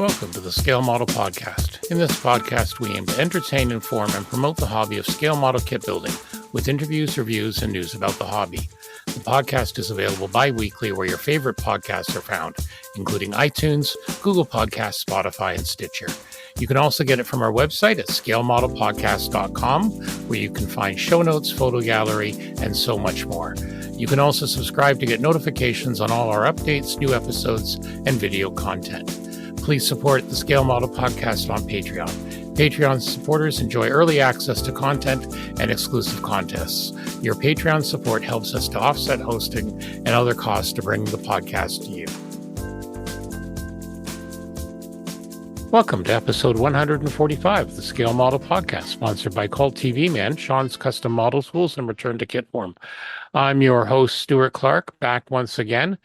Welcome to the Scale Model Podcast. In this podcast, we aim to entertain, inform, and promote the hobby of scale model kit building with interviews, reviews, and news about the hobby. The podcast is available bi-weekly where your favorite podcasts are found, including iTunes, Google Podcasts, Spotify, and Stitcher. You can also get it from our website at scalemodelpodcast.com, where you can find show notes, photo gallery, and so much more. You can also subscribe to get notifications on all our updates, new episodes, and video content. Please support the Scale Model Podcast on Patreon. Patreon supporters enjoy early access to content and exclusive contests. Your Patreon support helps us to offset hosting and other costs to bring the podcast to you. Welcome to episode 145 of the Scale Model Podcast, sponsored by Cult TV Man, Sean's Custom Model Schools, and Return to Kit Form. I'm your host, Stuart Clark, back once again,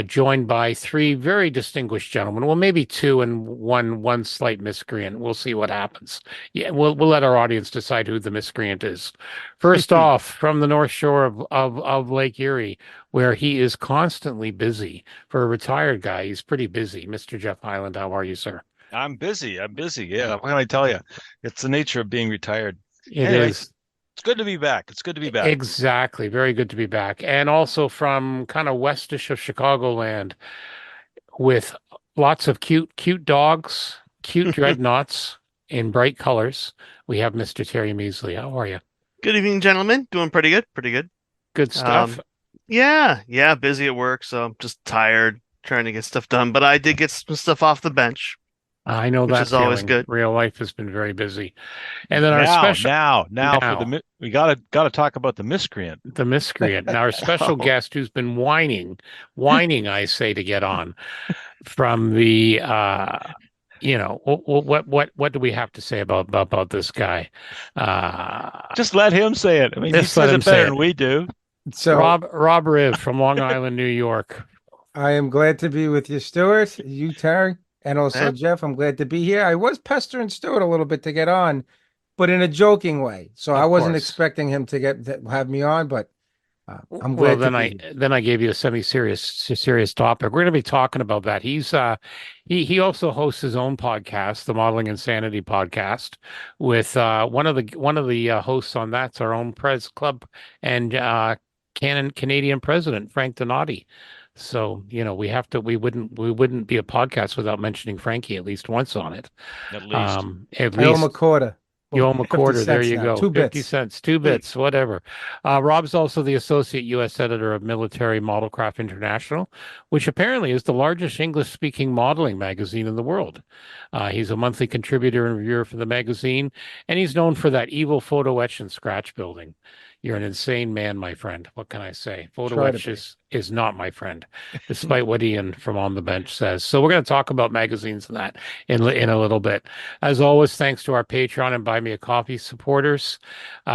joined by three very distinguished gentlemen. Well, maybe two and one slight miscreant. We'll see what happens. Yeah, we'll let our audience decide who the miscreant is. First off, from the North Shore of Lake Erie, where he is constantly busy. For a retired guy, he's pretty busy. Mr. Geoff Highland, how are you, sir? I'm busy. Yeah. What can I tell you? It's the nature of being retired. It is. It's good to be back. Exactly. Very good to be back. And also from kind of westish of Chicagoland with lots of cute dogs, cute dreadnoughts in bright colors. We have Mr. Terry Measley. How are you? Good evening, gentlemen. Doing pretty good. Good stuff. Yeah. Busy at work, so I'm just tired trying to get stuff done. But I did get some stuff off the bench. I know that is always good. Real life has been very busy. And then we gotta talk about the miscreant. The miscreant. Now our special guest who's been whining, I say, to get on from the what do we have to say about this guy? Just let him say it. I mean, he says it better than we do. So Rob Riv from Long Island, New York. I am glad to be with you, Stuart, you, Terry, and also Geoff. I'm glad to be here. I was pestering Stuart a little bit to get on, but in a joking way. So I wasn't expecting him to have me on, but I'm glad. Well, then I gave you a serious topic. We're going to be talking about that. He's he also hosts his own podcast, the Modeling Insanity Podcast, with one of the hosts on that's our own Prez Club and Canadian president Frank Donati. So, we wouldn't be a podcast without mentioning Frankie at least once on it. At least. I owe him a quarter. You owe him a quarter. There you go. 2 bits. 50 cents, 2 bits, whatever. Rob's also the associate U.S. editor of Military Modelcraft International, which apparently is the largest English-speaking modeling magazine in the world. He's a monthly contributor and reviewer for the magazine, and he's known for that evil photo etch and scratch building. You're an insane man, my friend. What can I say? Photo etch is not my friend, despite what Ian from On the Bench says. So we're going to talk about magazines and that in a little bit. As always, thanks to our Patreon and Buy Me a Coffee supporters.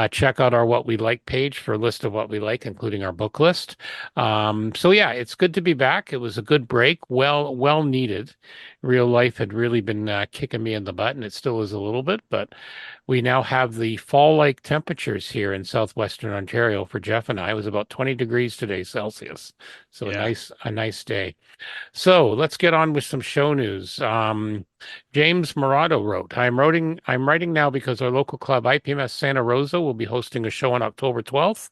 Check out our What We Like page for a list of what we like, including our book list. So yeah, it's good to be back. It was a good break, well needed. Real life had really been kicking me in the butt, and it still is a little bit, but we now have the fall-like temperatures here in southwestern Ontario for Geoff and I. It was about 20 degrees today Celsius, so a nice day. So let's get on with some show news. James Morando wrote, I'm writing now because our local club, IPMS Santa Rosa, will be hosting a show on October 12th,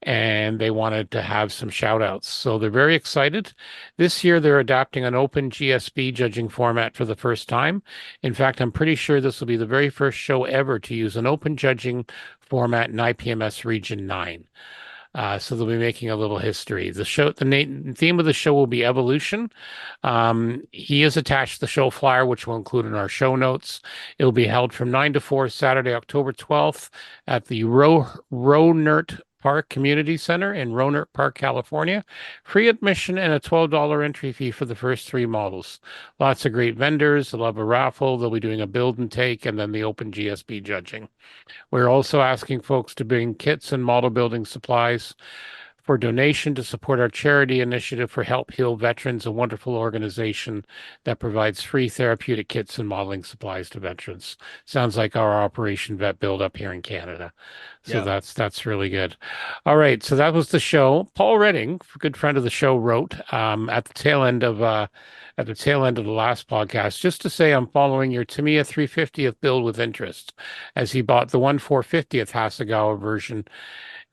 and they wanted to have some shout outs. So they're very excited. This year, they're adapting an open GSB judging format for the first time. In fact, I'm pretty sure this will be the very first show ever to use an open judging format in IPMS Region 9. So they'll be making a little history. The theme of the show will be evolution. He has attached the show flyer, which will include in our show notes. It will be held from 9 to 4 Saturday, October 12th at the Rohnert Park Community Center in Rohnert Park, California. Free admission and a $12 entry fee for the first 3 models. Lots of great vendors. They'll have a raffle. They'll be doing a build and take, and then the open GSB judging. We're also asking folks to bring kits and model building supplies for donation to support our charity initiative for Help Heal Veterans, a wonderful organization that provides free therapeutic kits and modeling supplies to veterans. Sounds like our Operation Vet Build up here in Canada. So Yeah. that's really good. All right, so that was the show. Paul Redding, a good friend of the show, wrote at the tail end of the last podcast, just to say I'm following your Tamiya 350th build with interest, as he bought the 450th Hasegawa version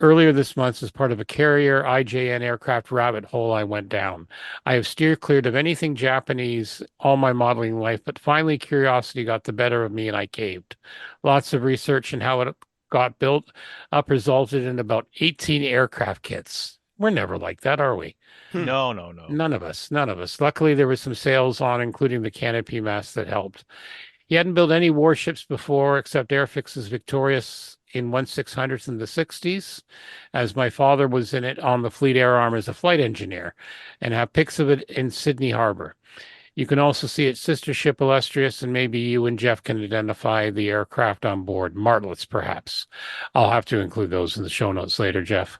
earlier this month as part of a Carrier IJN aircraft rabbit hole I went down. I have steered clear of anything Japanese all my modeling life, but finally curiosity got the better of me and I caved. Lots of research and how it got built up resulted in about 18 aircraft kits. We're never like that, are we? No. None of us. Luckily, there was some sales on, including the canopy mast that helped. He hadn't built any warships before except Airfix's Victorious in 1/600th in the 60s, as my father was in it on the Fleet Air Arm as a flight engineer, and have pics of it in Sydney Harbor. You can also see its sister ship Illustrious, and maybe you and Geoff can identify the aircraft on board, Martlets perhaps. I'll have to include those in the show notes later, Geoff.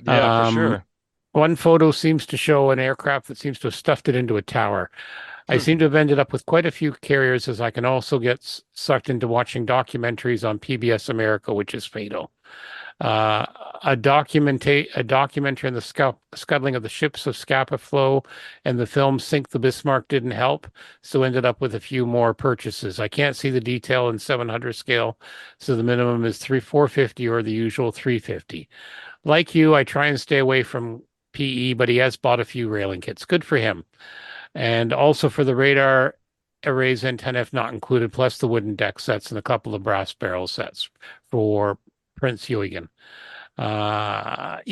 Yeah, for sure. One photo seems to show an aircraft that seems to have stuffed it into a tower. I seem to have ended up with quite a few carriers, as I can also get sucked into watching documentaries on PBS America, which is fatal. A documentary on the scuttling of the ships of Scapa Flow and the film Sink the Bismarck didn't help, so ended up with a few more purchases. I can't see the detail in 700 scale, so the minimum is 450 or the usual 350. Like you, I try and stay away from PE, but he has bought a few railing kits. Good for him. And also for the radar arrays antenna, if not included, plus the wooden deck sets and a couple of brass barrel sets for Prince Eugen. And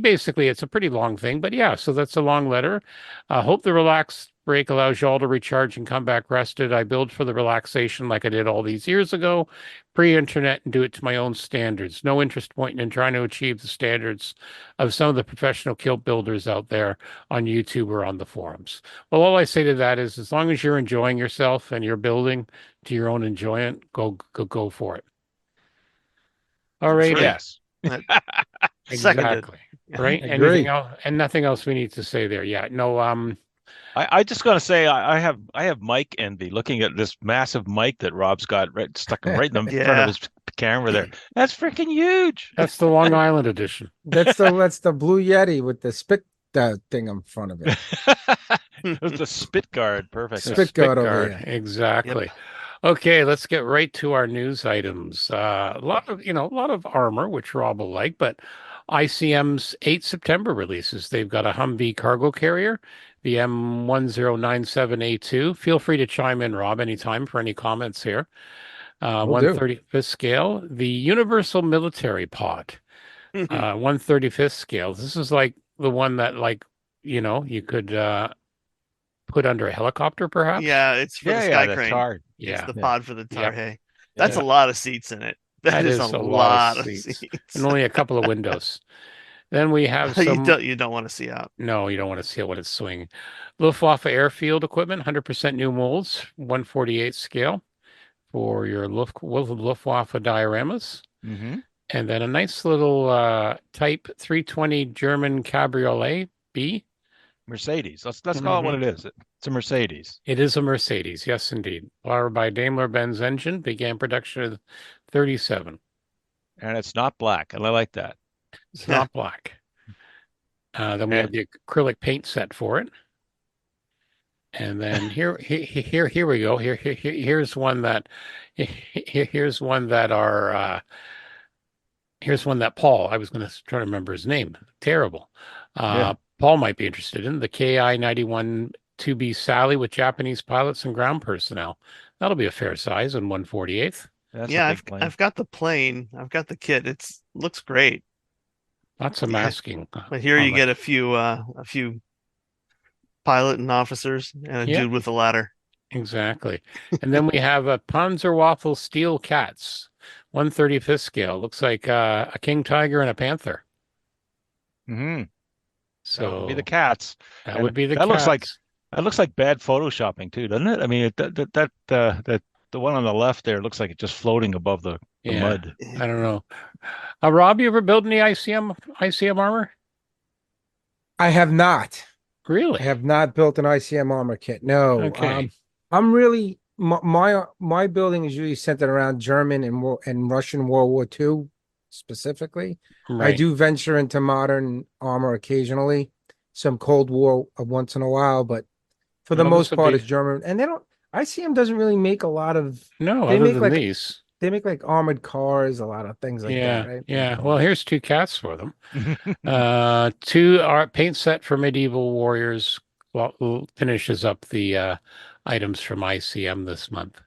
basically it's a pretty long thing, but yeah, so that's a long letter. Hope the relaxed break allows you all to recharge and come back rested. I build for the relaxation like I did all these years ago, pre-internet, and do it to my own standards. No interest point in trying to achieve the standards of some of the professional kilt builders out there on YouTube or on the forums. Well, all I say to that is, as long as you're enjoying yourself and you're building to your own enjoyment, go for it. All right. Yes. Seconded. Exactly. Right. Agree. Anything else? And nothing else we need to say there. Yeah. No. I just gotta say I have mic envy looking at this massive mic that Rob's got stuck right in the front of his camera there. That's freaking huge. That's the Long Island edition. That's the Blue Yeti with the spit thing in front of it. It's a spit guard. Perfect. Spit guard over here. Exactly. Yep. Okay, let's get right to our news items. A lot of armor, which Rob will like, but ICM's 8 September releases. They've got a Humvee cargo carrier, the M1097A2. Feel free to chime in, Rob, anytime for any comments here. 135th scale, the Universal Military Pod, 135th scale. This is like the one that, you could put under a helicopter, perhaps. Yeah, it's for the sky crane. Tar. It's the pod for the tar hay. Yeah. That's a lot of seats in it. That is a lot of seats. And only a couple of windows. Then we have some... You don't want to see out. No, you don't want to see it when it's swinging. Luftwaffe airfield equipment, 100% new molds, 148 scale for your Luftwaffe dioramas. Mm-hmm. And then a nice little Type 320 German Cabriolet B. Mercedes. Let's call it what it is. It's a Mercedes. It is a Mercedes, yes, indeed. Powered by Daimler-Benz engine, began production in 37. And it's not black, and I like that. It's not black. Then we have the acrylic paint set for it. And then here we go. Here's one that Paul, I was going to try to remember his name. Terrible. Paul might be interested in the KI-91 2B Sally with Japanese pilots and ground personnel. That'll be a fair size in 148th. I've got the plane. I've got the kit. Looks great. Lots of masking. But here you get a few pilot and officers and a dude with a ladder. Exactly. And then we have a Panzerwaffel Steel Cats, 135th scale. Looks like a king tiger and a panther. Mm-hmm. So that would be the cats. That would be the cats. That looks like bad photoshopping too, doesn't it? I mean, the one on the left there looks like it's just floating above the mud. I don't know. Rob, you ever built any ICM armor? I have not. Really? I have not built an ICM armor kit. No. Okay. I'm really my building is usually centered around German and Russian World War II specifically. I Right. do venture into modern armor occasionally, some Cold War once in a while, but for the Well, this most would part, be it's German. And they don't. ICM doesn't really make a lot of. no They other make than like these. they make like armored cars, a lot of things like that, Yeah. right? Yeah. Well, here's two cats for them. Two art paint set for medieval warriors. Well, finishes up the items from ICM this month.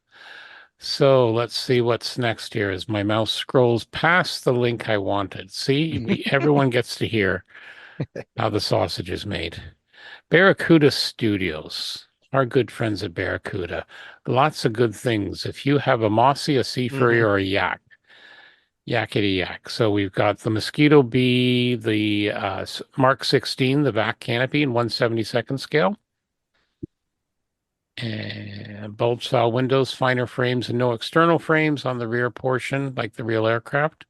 So let's see what's next here as my mouse scrolls past the link I wanted. See, everyone gets to hear how the sausage is made. Barracuda Studios, our good friends at Barracuda. Lots of good things. If you have a Mossy, a Sea Fury, or a Yak, yakety yak. So we've got the Mosquito Bee, the Mark 16, the vac canopy in 1/72nd scale. And bulge style windows, finer frames, and no external frames on the rear portion, like the real aircraft.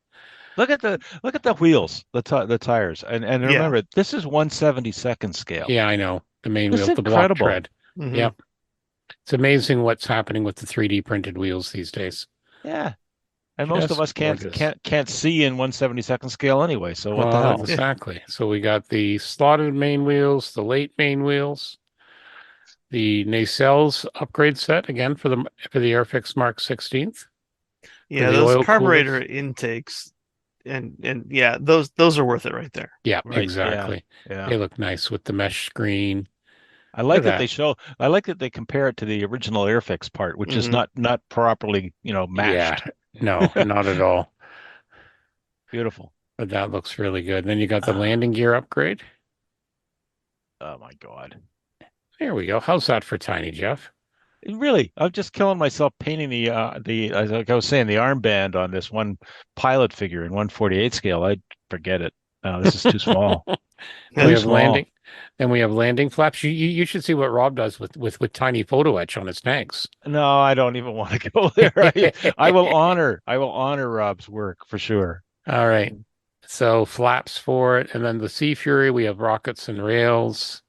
Look at the wheels, the tires, and Yeah. remember this is 1/72nd scale. Yeah, I know. The main This is wheel, the block incredible. tread. Mhm. Yep. It's amazing what's happening with the 3D printed wheels these days. Yeah, and most of Just us gorgeous. can't see in 1/72nd scale anyway. So what the Well, hell? exactly. So we got the slotted main wheels, the late main wheels, the nacelles upgrade set again for the Airfix Mark 16th. Yeah, the those oil carburetor coolers. intakes and yeah, those are worth it right there. Yeah, Right? exactly. Yeah. They look nice with the mesh screen. I Look like at that that. I like that they compare it to the original Airfix part, which is Hmm. not properly, Yeah, matched. no, not at all. Beautiful. But that looks really good. Then you got the landing gear upgrade. Oh my God. There we go. How's that for tiny, Geoff? Really, I'm just killing myself painting like I was saying, the armband on this one pilot figure in 1/48 scale. I forget it. This is too small. We Too have small. landing. Then we have landing flaps. You should see what Rob does with tiny photo etch on his tanks. No, I don't even want to go there. I will honor Rob's work for sure. All right. So flaps for it, and then the Sea Fury. We have rockets and rails.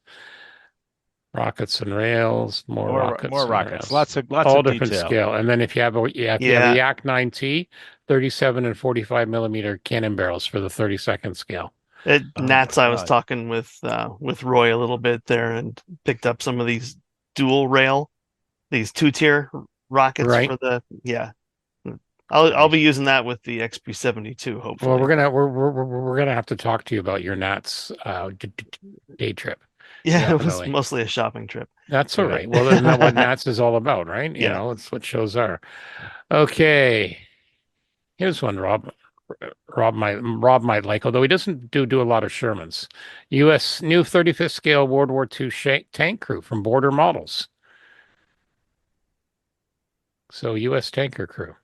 Rockets and rails, more rockets More and rockets. rails. Lots All of different detail. scale. And then if you have a Yeah, Yak 9T, 37 and 45 millimeter cannon barrels for the 32nd scale. at Oh my Nats I was God. talking with Roy a little bit there and picked up some of these dual rail, these two-tier rockets Right. for the yeah. I'll Nice. be using that with the XP-72 Well, hopefully. we're gonna have to talk to you about your Nats day trip. Yeah, it was Definitely. mostly a shopping trip. That's all Good. right. Well, isn't that what Nats is all about, right? You Yeah. know, it's what shows are. Okay. Here's one, Rob. Rob might like, although he doesn't do a lot of Shermans. U.S. new 35th scale World War II tank crew from Border Models. So U.S. tanker crew,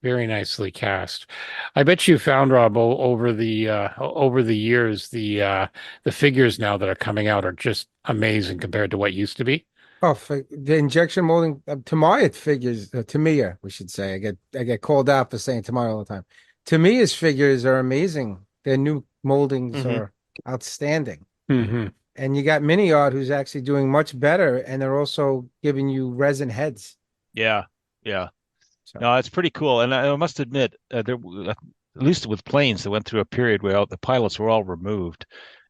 very nicely cast. I bet you found, Rob, over the years the figures now that are coming out are just amazing compared to what used to be. Oh, the injection molding Tamiya figures, Tamiya, we should say. I get called out for saying Tamiya all the time. Tamiya's figures are amazing. Their new moldings Mhm. are outstanding. Mm-hmm. And you got Mini Art who's actually doing much better, and they're also giving you resin heads. Yeah. Yeah. So No, it's pretty cool. And I must admit, at least with planes, they went through a period where the pilots were all removed,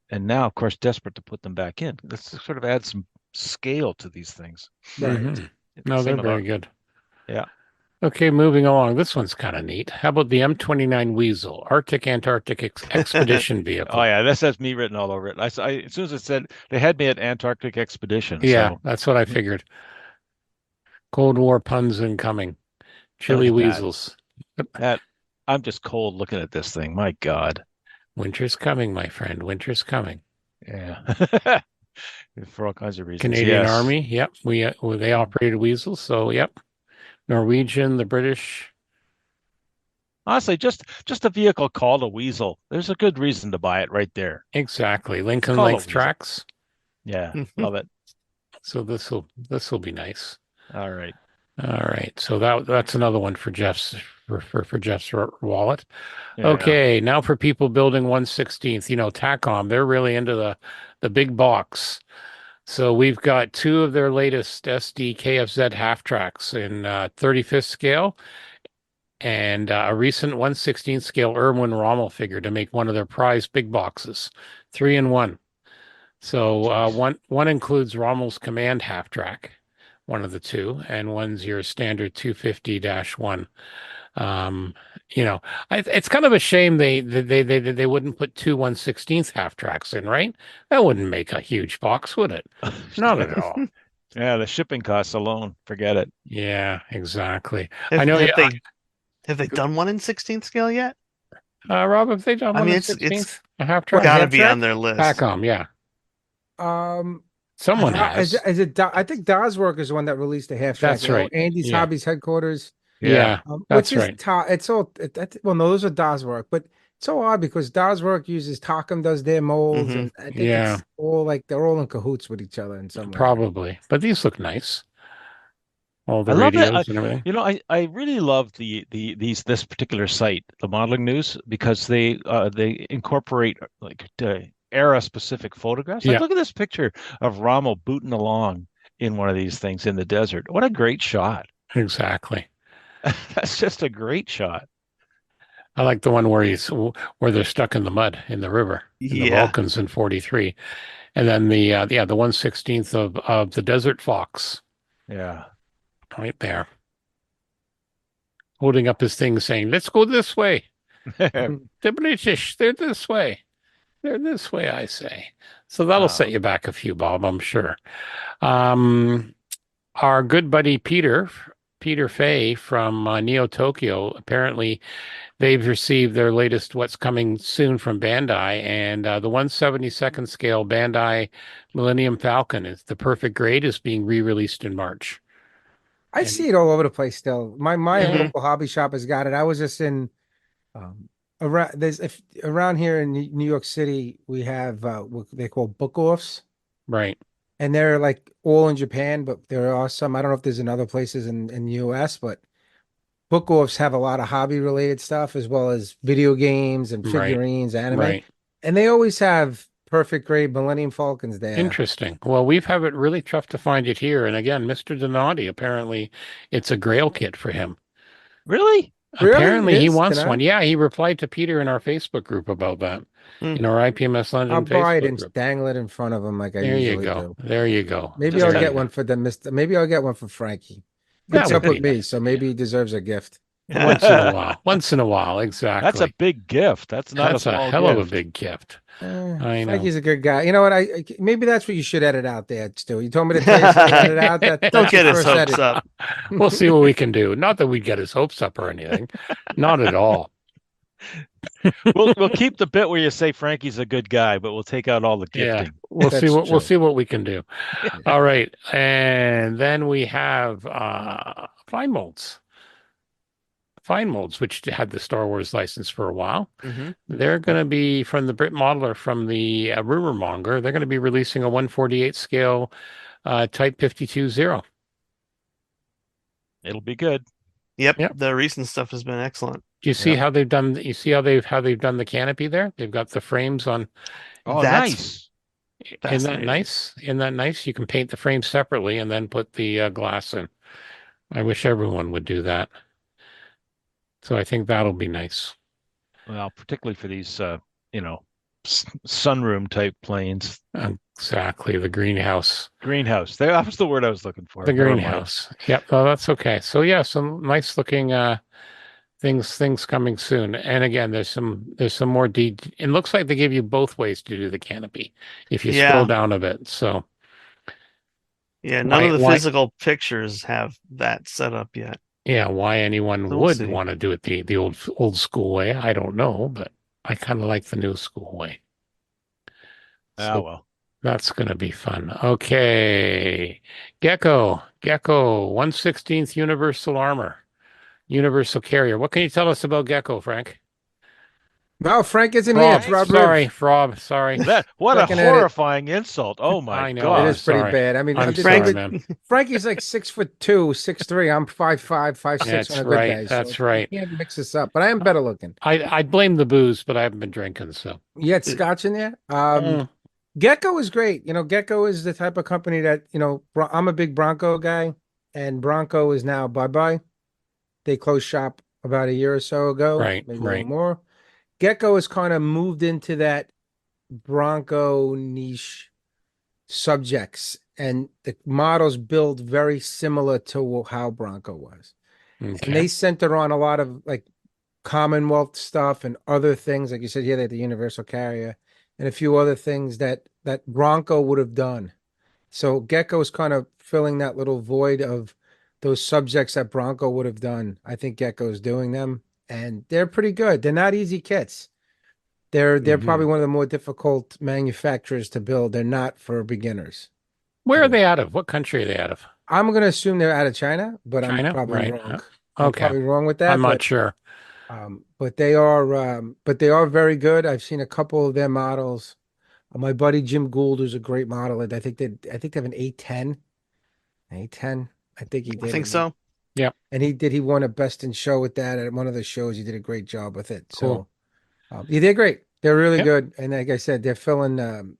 and now, of course, desperate to put them back in. Let's sort of add some scale to these things. right. Mm-hmm. No, they're Same very about, good. yeah. Okay, moving along. This one's kind of neat. How about the M29 Weasel, Arctic-Antarctic expedition Oh vehicle? yeah, this has me written all over it. As soon as it said they had me at Antarctic expedition, Yeah, so that's what I figured. Cold War puns incoming. look Chili at that. Weasels. That I'm just cold looking at this thing. My God. Winter's coming, my friend. Winter's coming. Yeah. For all kinds of reasons. Canadian Yes. Army. Yep. They operated Weasels. So, yep. Norwegian, the British. Honestly, just a vehicle called a Weasel. There's a good reason to buy it right there. Exactly. Lincoln Call a length Weasel. tracks. Yeah, love it. So this will be nice. All right. All right. So that's another one for for Jeff's wallet. Yeah. Okay, now for people building 1/16th, TACOM, they're really into the big box. So we've got two of their latest SD KFZ half tracks in 35th scale and a recent 1/16th scale Irwin Rommel figure to make one of their prized big boxes, 3-in-1. So one includes Rommel's Command half track, one of the two, and one's your standard 250-1. It's kind of a shame they wouldn't put two 1/16th half tracks in, right? That wouldn't make a huge box, would it? Not at all. Yeah, the shipping costs alone, forget it. Yeah, exactly. Have, I know. have they done one in 16th scale yet? Rob, have they done I one mean, in it's 16th? A half What, track? got to half be track? on their list. TACOM, yeah. Someone has. Is it I think Doswork is the one that released the half track. That's right. Andy's Yeah. Hobbies headquarters. Yeah, that's Which is right. it's all well, no, those are Doswork, but it's so odd because Doswork uses Takom does their molds, Mhm. and I think Yeah. it's all like they're all in cahoots with each other in some way. Probably. But these look nice. All the I love it. radios and everything. I really love this particular site, the Modeling News, because they incorporate like era specific photographs. Like Yeah. look at this picture of Rommel booting along in one of these things in the desert. What a great shot. Exactly. That's just a great shot. I like the one where they're stuck in the mud in the river in the Yeah. Balkans in 43. And then the 1/16th of the Desert Fox Yeah. right there. Holding up his thing saying, "Let's go this way. The British, they're this way. They're this way, I say." So that'll set you back a few, Bob, I'm sure. Our good buddy Peter Fay from Neo Tokyo, apparently they've received their latest what's coming soon from Bandai, and the 1/72nd scale Bandai Millennium Falcon is the perfect grade is being re-released in March. I see it all over the place still. My Mhm. local hobby shop has got it. I was just in around here in New York City, we have what they call book offs. Right. And they're like all in Japan, but there are some, I don't know if there's in other places in the US, but book offs have a lot of hobby related stuff as well as video games and Right. figurines, anime. Right. And they always have perfect grade Millennium Falcons there. Interesting. Well, we've had it really tough to find it here. And again, Mr. Donati, apparently it's a grail kit for him. Really? Apparently It he is? wants Can I? one. Yeah, he replied to Peter in our Facebook group about that. Hmm. In our IPMS London I'll buy it Facebook and group. dangle it in front of him like I There you usually go. do. There you go. Maybe Just I'll gotta- get one for maybe I'll get one for Frankie. That Puts would up with be me, nice. so maybe he deserves a gift. Once in a while. Once in a while, exactly. That's a big gift. That's not That's a a small hell of a gift. big gift. I know. Frankie's a good guy. You know what? Maybe that's what you should edit out there, Stu. You told me to tell you something to edit out. That's Don't get your his first hopes edit. up. We'll see what we can do. Not that we'd get his hopes up or anything. Not at all. We'll keep the bit where you say Frankie's a good guy, but we'll take out all the Yeah. gifting. We'll That's we'll true. see what we can do. All right. And then we have Fine Molds. Fine Molds, which had the Star Wars license for a while. Mhm. They're going to be from the Brit Modeler, from the rumor monger. They're going to be releasing a 1/48 scale Type 52-0. It'll be good. Yep, Yep. the recent stuff has been excellent. Do you see Yep. how they've done? You see how they've done the canopy there? They've got the frames on. Oh, That's nice. Isn't that fascinating. nice? Isn't that nice? You can paint the frame separately and then put the glass in. I wish everyone would do that. So I think that'll be nice. Well, particularly for these, sunroom type planes. Exactly, the greenhouse. Greenhouse. That was the word I was looking for. The Never mind. greenhouse. Yep. Oh, that's okay. So yeah, some nice looking things coming soon. And again, there's some more it looks like they give you both ways to do the canopy if you Yeah. scroll down a bit. So Yeah, none of the Why- physical pictures have that set up yet. yeah, why anyone So we'll would see. want to do it the old school way, I don't know, but I kind of like the new school way. So Well. that's going to be fun. Okay. Gecko 1/16th Universal Armor. Universal Carrier. What can you tell us about Gecko, Frank? No, Frank isn't here. Rob, It's Rob sorry, Ribs. Rob, sorry. What a Second edit. horrifying insult. Oh my I know. It I'm God. is pretty sorry. bad. I mean, I'm there's a sorry, Frank's bit- man. Frankie's like 6'2", 6'3". I'm 5'5", 5'6" on That's a good right. day. That's So right. you can't mix this up. But I am better looking. I blame the booze, but I haven't been drinking, so. You had scotch in there. Mm, Gecko is great. Gecko is the type of company that, I'm a big Bronco guy, and Bronco is now bye-bye. They closed shop about a year or so ago, right, maybe a little right. more. Gecko has kind of moved into that Bronco niche subjects, and the models build very similar to how Bronco was. And Okay. they center on a lot of like Commonwealth stuff and other things. Like you said, yeah, they had the universal carrier and a few other things that Bronco would have done. So Gecko is kind of filling that little void of those subjects that Bronco would have done. I think Gecko's doing them, and they're pretty good. They're not easy kits. They're probably Mhm. one of the more difficult manufacturers to build. They're not for beginners. Where I are mean, they out of? What country are they out of? I'm gonna assume they're out of China, but I'm China? probably Right. wrong. I'm Okay. probably wrong with I'm that, not sure. but they are very good. I've seen a couple of their models. My buddy Jim Gould, who's a great model, I think they have an 810. 810. I think he I did. think so. Yep. And he won a best in show with that at one of the shows. He did a great job with it. Cool. So yeah, they're great. They're really Yep. good. And like I said, they're filling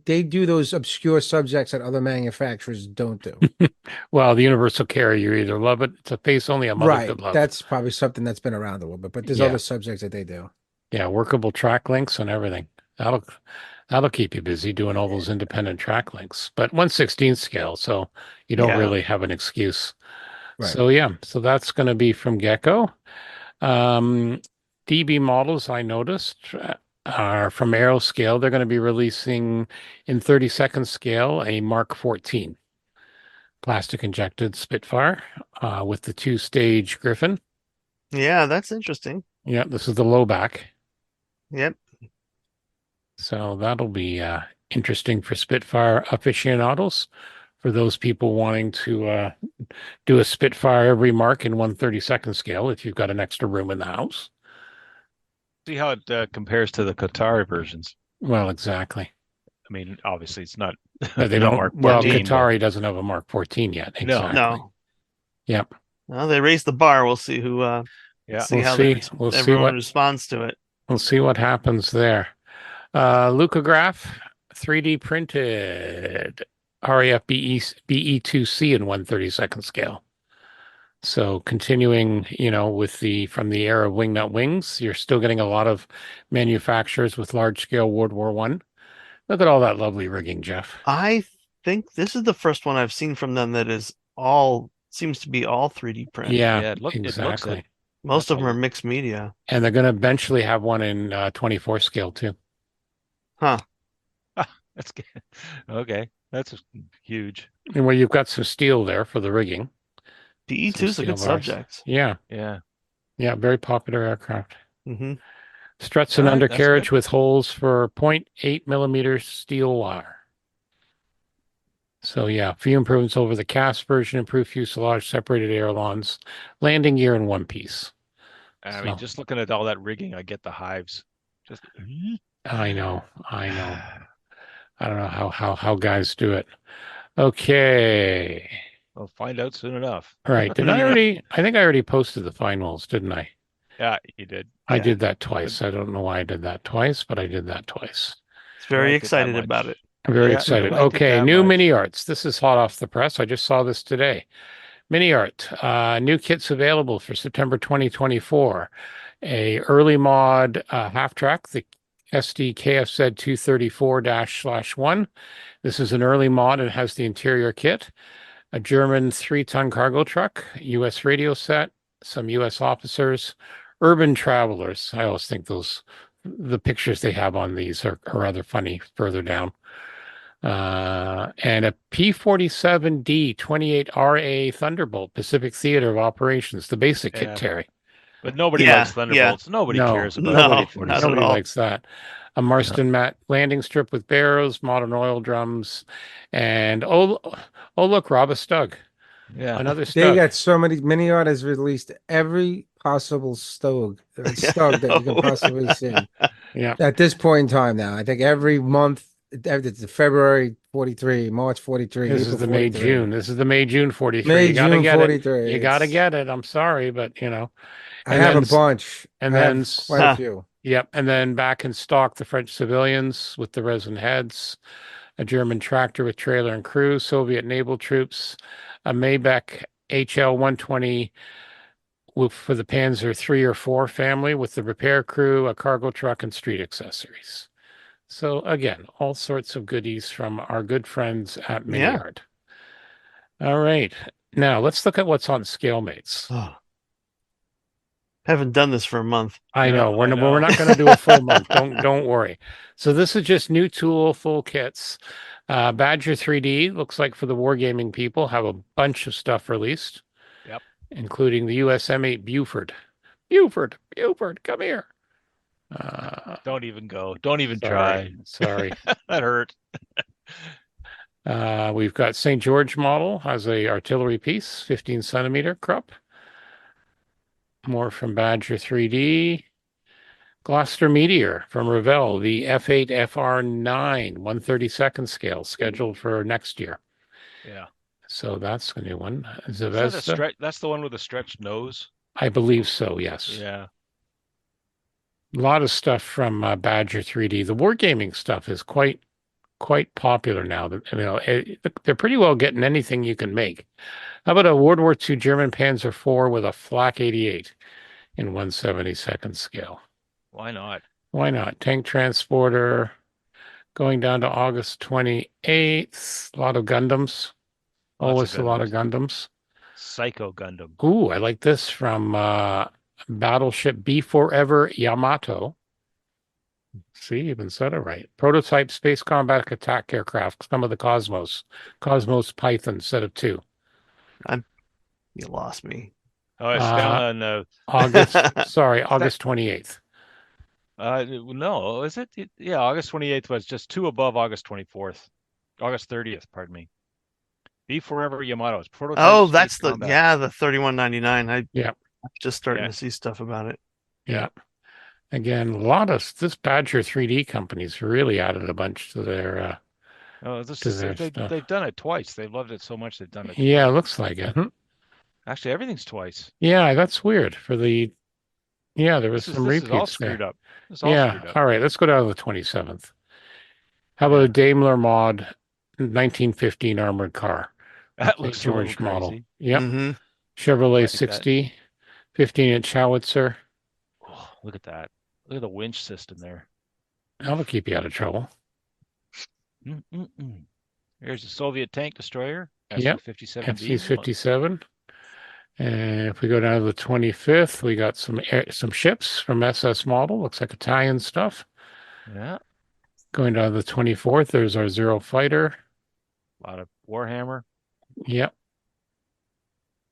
they do those obscure subjects that other manufacturers don't do. Well, the universal carrier, you either love it. It's a face only a mother Right. could love. That's probably something that's been around a little bit, but there's Yeah. other subjects that they do. Yeah. Workable track links and everything. That'll keep you busy doing all those independent track links. But 1/16 scale, so you don't Yeah. really have an excuse. Right. So yeah, so that's going to be from Gecko. DB models I noticed are from Aeroscale. They're going to be releasing in 32nd scale a Mark 14 plastic injected Spitfire with the two-stage Griffin. Yeah, that's interesting. Yeah, this is the low back. Yep. So that'll be interesting for Spitfire aficionados, for those people wanting to do a Spitfire every mark in 1/32nd scale if you've got an extra room in the house. See how it compares to the Qatari versions. Well, exactly. I mean, obviously it's not, But they not don't. Mark Well, 14, but Qatari doesn't have a Mark 14 yet. No. Exactly. No. Yep. Well, they raised the bar. We'll see who yeah. see We'll how see. We'll see everyone what responds to it. we'll see what happens there. Leucograph, 3D printed RAF BE2C in 1/32nd scale. So continuing, with from the era of wingnut wings, you're still getting a lot of manufacturers with large scale World War I. Look at all that lovely rigging, Geoff. I think this is the first one I've seen from them that seems to be all 3D print. Yeah, Yeah, it looks exactly. it. Most of them are Absolutely. mixed media. And they're going to eventually have one in 24 scale too. Huh. That's good. Okay. That's huge. And well, you've got some steel there for the rigging. PE2 Some is a good steel bars. subject. Yeah, Yeah. yeah, very popular aircraft. Hmm. Struts and All right, that's undercarriage good. with holes for 0.8 millimeter steel wire. So yeah, few improvements over the cast version, improved fuselage, separated ailerons, landing gear in one piece. I So- mean, just looking at all that rigging, I get the hives. Just I know. I don't know how guys do it. Okay. We'll find out soon enough. All right. I think I already posted the finals, didn't I? Yeah, you did. I Yeah. did that twice. I don't know why I did that twice, but I did that twice. It's very Liked it that excited much. about it. I'm very Yeah, excited. liked it Okay, that new much. mini arts. This is hot off the press. I just saw this today. Mini art, new kits available for September 2024. A early mod half track, the SD KFZ 234-1. This is an early mod and has the interior kit. A German 3-ton cargo truck, U.S. radio set, some U.S. officers, urban travelers. I always think the pictures they have on these are rather funny further down. And a P-47D 28RA Thunderbolt Pacific Theater of Operations, the basic kit, Yeah. Terry. But nobody Yeah, likes Thunderbolts. Nobody No, cares about no, the not at Nobody all. likes that. A Marston mat landing strip with barrows, modern oil drums, and oh look, Rob a Stug. Yeah. Another They Stug. got so many. Mini Art has released every possible stug that you can possibly see. Yeah. At this point in time now, I think every month, it's February 43, March 43, This April is the May 43. June. This is the May June 43. May, You gotta June get it. 43. You gotta get it. I'm sorry, but you know. I And have a then bunch. and I then have quite a Huh. few. Yep. And then back in stock, the French civilians with the resin heads, a German tractor with trailer and crew, Soviet naval troops, a Maybach HL 120 for the Panzer 3 or 4 family with the repair crew, a cargo truck, and street accessories. So again, all sorts of goodies from our good friends at Mini Yeah. Art. All right. Now let's look at what's on ScaleMates. Oh. Haven't done this for a month. I No, know we're I we're know. not going to do a full month. Don't worry. So this is just new tool full kits. Badger 3D looks like for the wargaming people have a bunch of stuff released. Yep. Including the US M8 Buford. Buford, come here. Don't even go. Don't even Sorry. try. That hurt. We've got St. George model has a artillery piece, 15 centimeter Krupp. More from Badger 3D. Gloucester Meteor from Revell, the F8 FR9, 132nd scale, scheduled for next year. Yeah. So that's a new one. Is that Zvezda. that's the one with a stretched nose? I believe so, yes. Yeah. A lot of stuff from Badger 3D. The wargaming stuff is quite popular now. You know, they're pretty well getting anything you can make. How about a World War II German Panzer IV with a flak 88 in 172nd scale? Why not? Why not? Tank transporter going down to August 28th. A lot of Gundams. Always a lot of Gundams. Psycho Gundam. Ooh, I like this from Battleship Be Forever Yamato. See, even said it right. Prototype space combat attack aircraft, some of the Cosmos Python set of 2. You lost me. Oh, it's down on August 28th. No, is it? Yeah, August 28th was just 2 above August 24th. August 30th, pardon me. Be Forever Yamato's prototype. Oh, that's the 31.99. I'm just starting to see stuff about it. Yeah. Again, a lot of this Badger 3D companies really added a bunch to their they've done it twice. They've loved it so much they've done it twice. Yeah, it looks like it. Actually, everything's twice. Yeah, that's weird. There was some repeats all there. screwed up. All right, let's go down to the 27th. How about a Daimler Mod 1915 armored car? That looks George a model. crazy. Yep. Mm-hmm. Chevrolet like 60, 15-inch howitzer. Oh, look at that. Look at the winch system there. That'll keep you out of trouble. Here's a Soviet tank destroyer. Yep. FC-57B. FC-57. And if we go down to the 25th, we got some ships from SS model. Looks like Italian stuff. Yeah. Going down to the 24th, there's our Zero fighter. A lot of Warhammer. Yep.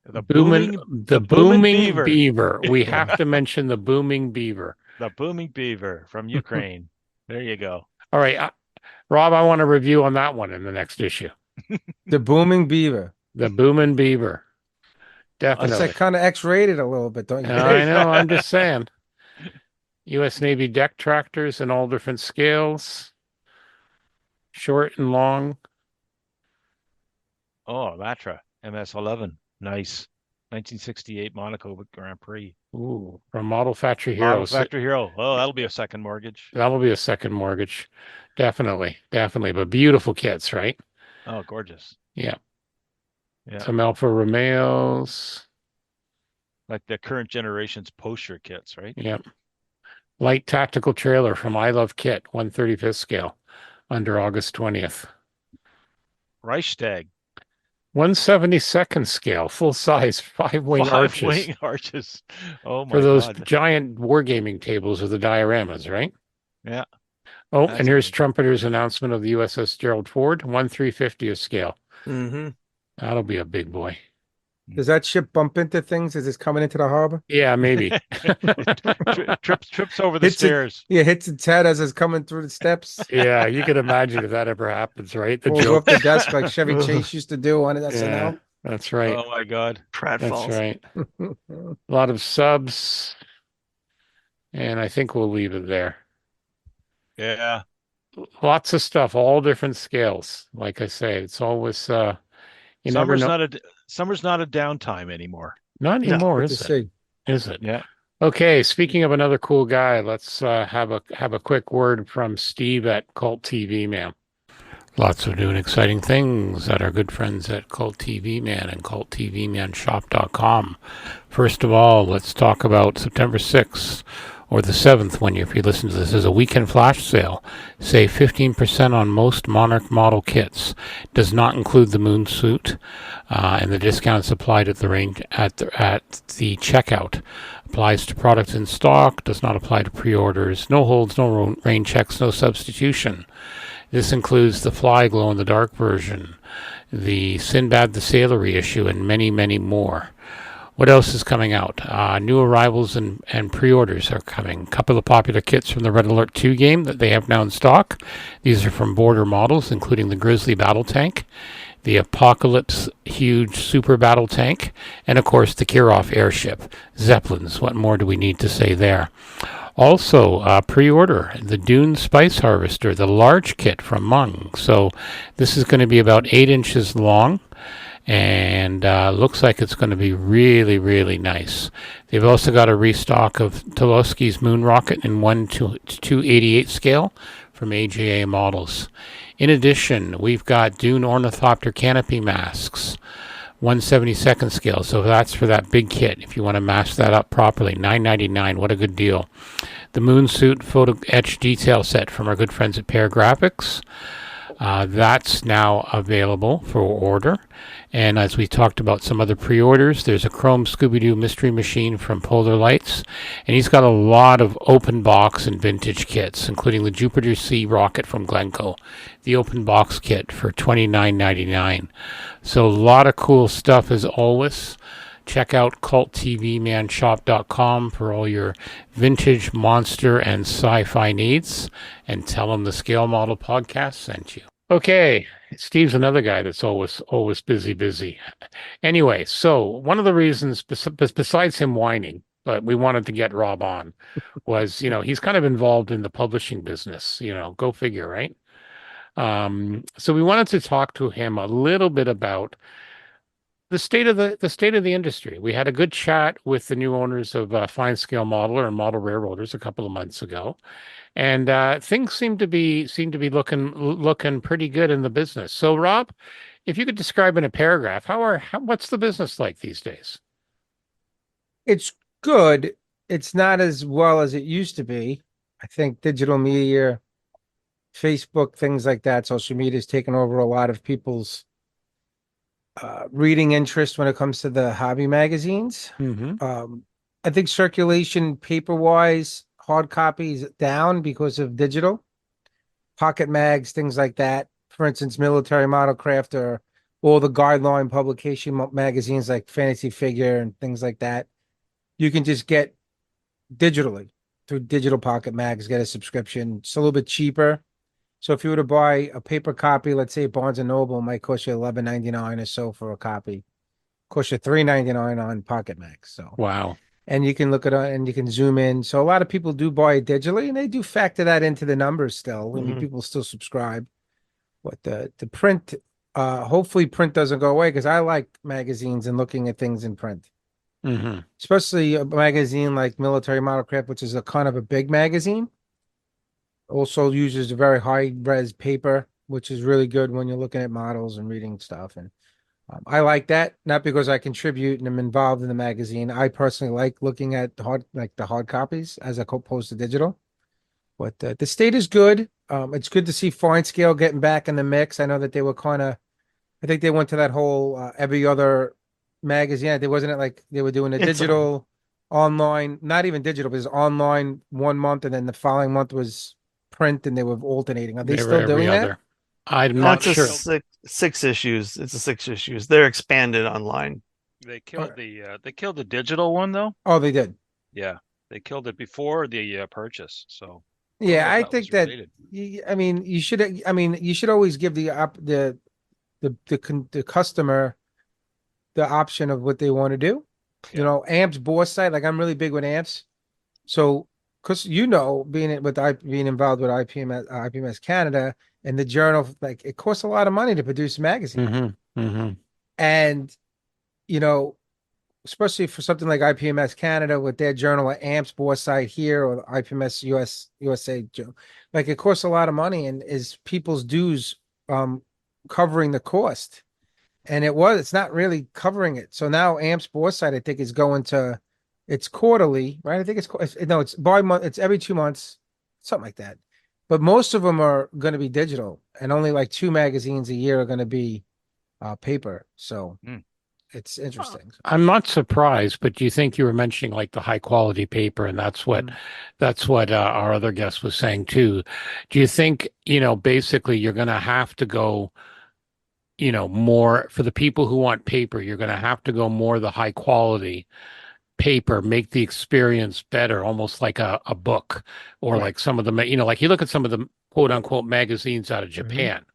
The booming beaver. We have to mention the booming beaver. The booming beaver from Ukraine. There you go. All right, Rob, I want a review on that one in the next issue. The booming beaver. The booming beaver. Definitely. It's like kind of X-rated a little bit, don't you? I know. I'm just saying. U.S. Navy deck tractors in all different scales, short and long. Oh, Matra MS-11. Nice. 1968 Monaco Grand Prix. Ooh, from Model Factory Hero. Model Factory Hero. Oh, that'll be a second mortgage. That'll be a second mortgage. Definitely. But beautiful kits, right? Oh, gorgeous. Yeah. Yeah. Some Alfa Romeos. Like the current generation's poster kits, right? Yep. Light tactical trailer from I Love Kit, 135th scale, under August 20th. Reichstag. 172nd scale, full size, 5-wing arches. 5-wing arches. Oh my For those God. giant wargaming tables with the dioramas, right? Yeah. Oh, That's and here's amazing. Trumpeter's announcement of the USS Gerald Ford, 1/350th scale. Mm-hmm. That'll be a big boy. Does that ship bump into things as it's coming into the harbor? Yeah, maybe. trips over the stairs. Hits its head as it's coming through the steps. Yeah, you can imagine if that ever happens, right? Falls off the desk like Chevy Chase used to do on SNL. That's right. Oh my God. That's right. A lot of subs, and I think we'll leave it there. Yeah. Lots of stuff, all different scales. Like I say, it's always you never know. Summer's not a downtime anymore. Not No. anymore, Good to is it? see. Is it? Yeah. Okay, speaking of another cool guy, let's have a quick word from Steve at Cult TV Man. Lots of new and exciting things at our good friends at Cult TV Man and culttvmanshop.com. First of all, let's talk about September 6th or the 7th when if you listen to this as a weekend flash sale. Save 15% on most Monarch model kits. Does not include the moon suit, and the discounts applied at the range at the checkout. Applies to products in stock, does not apply to pre-orders. No holds, no rain checks, no substitution. This includes the Fly Glow in the Dark version, the Sinbad the Sailor reissue, and many, many more. What else is coming out? New arrivals and pre-orders are coming. A couple of popular kits from the Red Alert 2 game that they have now in stock. These are from Border models, including the Grizzly Battle Tank, the Apocalypse Huge Super Battle Tank, and of course the Kirov airship. Zeppelins, what more do we need to say there? Also, pre-order the Dune Spice Harvester, the large kit from Mung. So this is going to be about 8 inches long, and looks like it's going to be really, really nice. They've also got a restock of Tulowski's Moon Rocket in 1:288 scale from AJA models. In addition, we've got Dune Ornithopter canopy masks, 1/72 scale. So that's for that big kit. If you want to mask that up properly, $9.99. What a good deal. The Moon Suit photo etch detail set from our good friends at Pear Graphics. That's now available for order. And as we talked about some other pre-orders, there's a Chrome Scooby-Doo Mystery Machine from Polar Lights. And he's got a lot of open box and vintage kits, including the Jupiter C rocket from Glencoe, the open box kit for $29.99. So a lot of cool stuff as always. Check out culttvmanshop.com for all your vintage, monster, and sci-fi needs. And tell them the Scale Model Podcast sent you. Okay, Steve's another guy that's always busy. Anyway, so one of the reasons, besides him whining, but we wanted to get Rob on, was, he's kind of involved in the publishing business, go figure, right? So we wanted to talk to him a little bit about the state of the industry. We had a good chat with the new owners of Fine Scale Modeler and Model Railroaders a couple of months ago, and things seem to be looking pretty good in the business. So, Rob, if you could describe in a paragraph, what's the business like these days? It's good. It's not as well as it used to be. I think digital media, Facebook, things like that, social media has taken over a lot of people's reading interest when it comes to the hobby magazines. Mm-hmm. I think circulation paper-wise, hard copies down because of digital. Pocket mags, things like that. For instance, Military Model Craft or all the guideline publication magazines like Fantasy Figure and things like that. You can just get digitally through digital pocket mags, get a subscription. It's a little bit cheaper. So if you were to buy a paper copy, let's say Barnes and Noble, it might cost you $11.99 or so for a copy. Cost you $3.99 on Pocket Max. So Wow. And you can look at it and you can zoom in. So a lot of people do buy it digitally, and they do factor that into the numbers still. I mean, people still subscribe. But the print, hopefully print doesn't go away, because I like magazines and looking at things in print. Mm-hmm. Especially a magazine like Military Model Craft, which is a kind of a big magazine. Also uses a very high res paper, which is really good when you're looking at models and reading stuff. And I like that, not because I contribute and I'm involved in the magazine. I personally like looking at the hard copies as opposed to digital. But the state is good. It's good to see Fine Scale getting back in the mix. I know that they were I think they went to that whole every other magazine. There wasn't it like they were doing a digital, online, not even digital, but it was online 1 month, and then the following month was print, and they were alternating. Are they still doing that? I'm not sure. Six issues. It's a 6 issues. They're expanded online. They killed the digital one though. Oh, they did. Yeah, they killed it before the purchase. So yeah, I think that. I mean, you should. I mean, you should always give the customer the option of what they want to do. You know, amps, Boresight, like I'm really big with amps. So, because being involved with IPMS Canada and the journal, like it costs a lot of money to produce a magazine. And, you know, especially for something like IPMS Canada with their journal or amps, Boresight here, or the IPMS USA, like it costs a lot of money, and is people's dues covering the cost? And it's not really covering it. So now amps Boresight, I think, is going to, it's quarterly, right? I think it's by month, it's every 2 months, something like that. But most of them are going to be digital, and only like 2 magazines a year are going to be paper. So it's interesting. I'm not surprised, but do you think you were mentioning like the high quality paper, and that's what our other guest was saying too. Do you think, basically you're going to have to go, more for the people who want paper, you're going to have to go more the high quality paper, make the experience better, almost like a book, or like some of the, like you look at some of the quote unquote magazines out of Japan,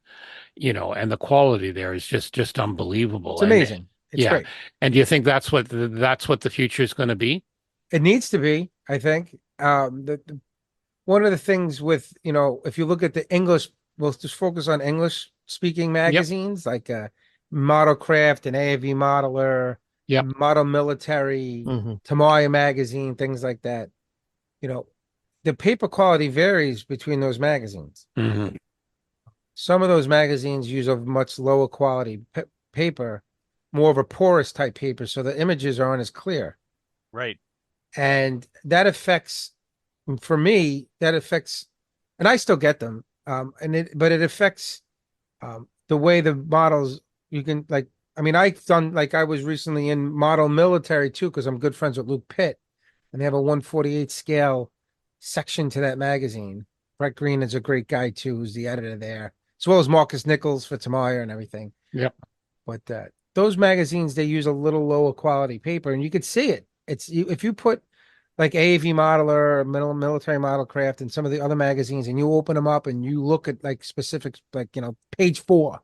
and the quality there is just unbelievable. It's amazing. It's great. And do you think that's what the future is going to be? It needs to be, I think. One of the things with, if you look at the English, we'll just focus on English speaking magazines like Modelcraft and AAV Modeler, Model Military, Tamiya magazine, things like that. The paper quality varies between those magazines. Some of those magazines use a much lower quality paper, more of a porous type paper, so the images aren't as clear. Right. And that affects, for me, and I still get them. But it affects the way the models, you can I was recently in Model Military too, because I'm good friends with Luke Pitt, and they have a 1/48 scale section to that magazine. Brett Green is a great guy too, who's the editor there, as well as Marcus Nichols for Tamiya and everything. Yep. But those magazines, they use a little lower quality paper, and you could see it. If you put like AAV Modeler, Military Modelcraft, and some of the other magazines, and you open them up and you look at like specifics, like page 4.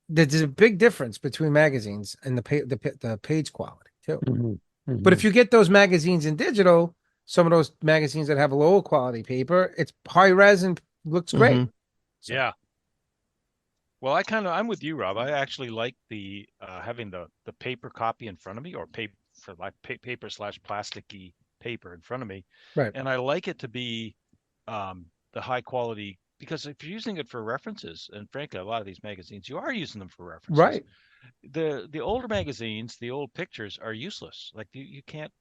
There's a big difference between magazines and the page quality too. But if you get those magazines in digital, some of those magazines that have a lower quality paper, it's high res and looks great. So. Yeah. Well, I'm with you, Rob. I actually like the having the paper copy in front of me, or paper / plasticky paper in front of me. Right. And I like it to be the high quality, because if you're using it for references, and frankly, a lot of these magazines, you are using them for references. Right. The older magazines, the old pictures are useless. Like you can't,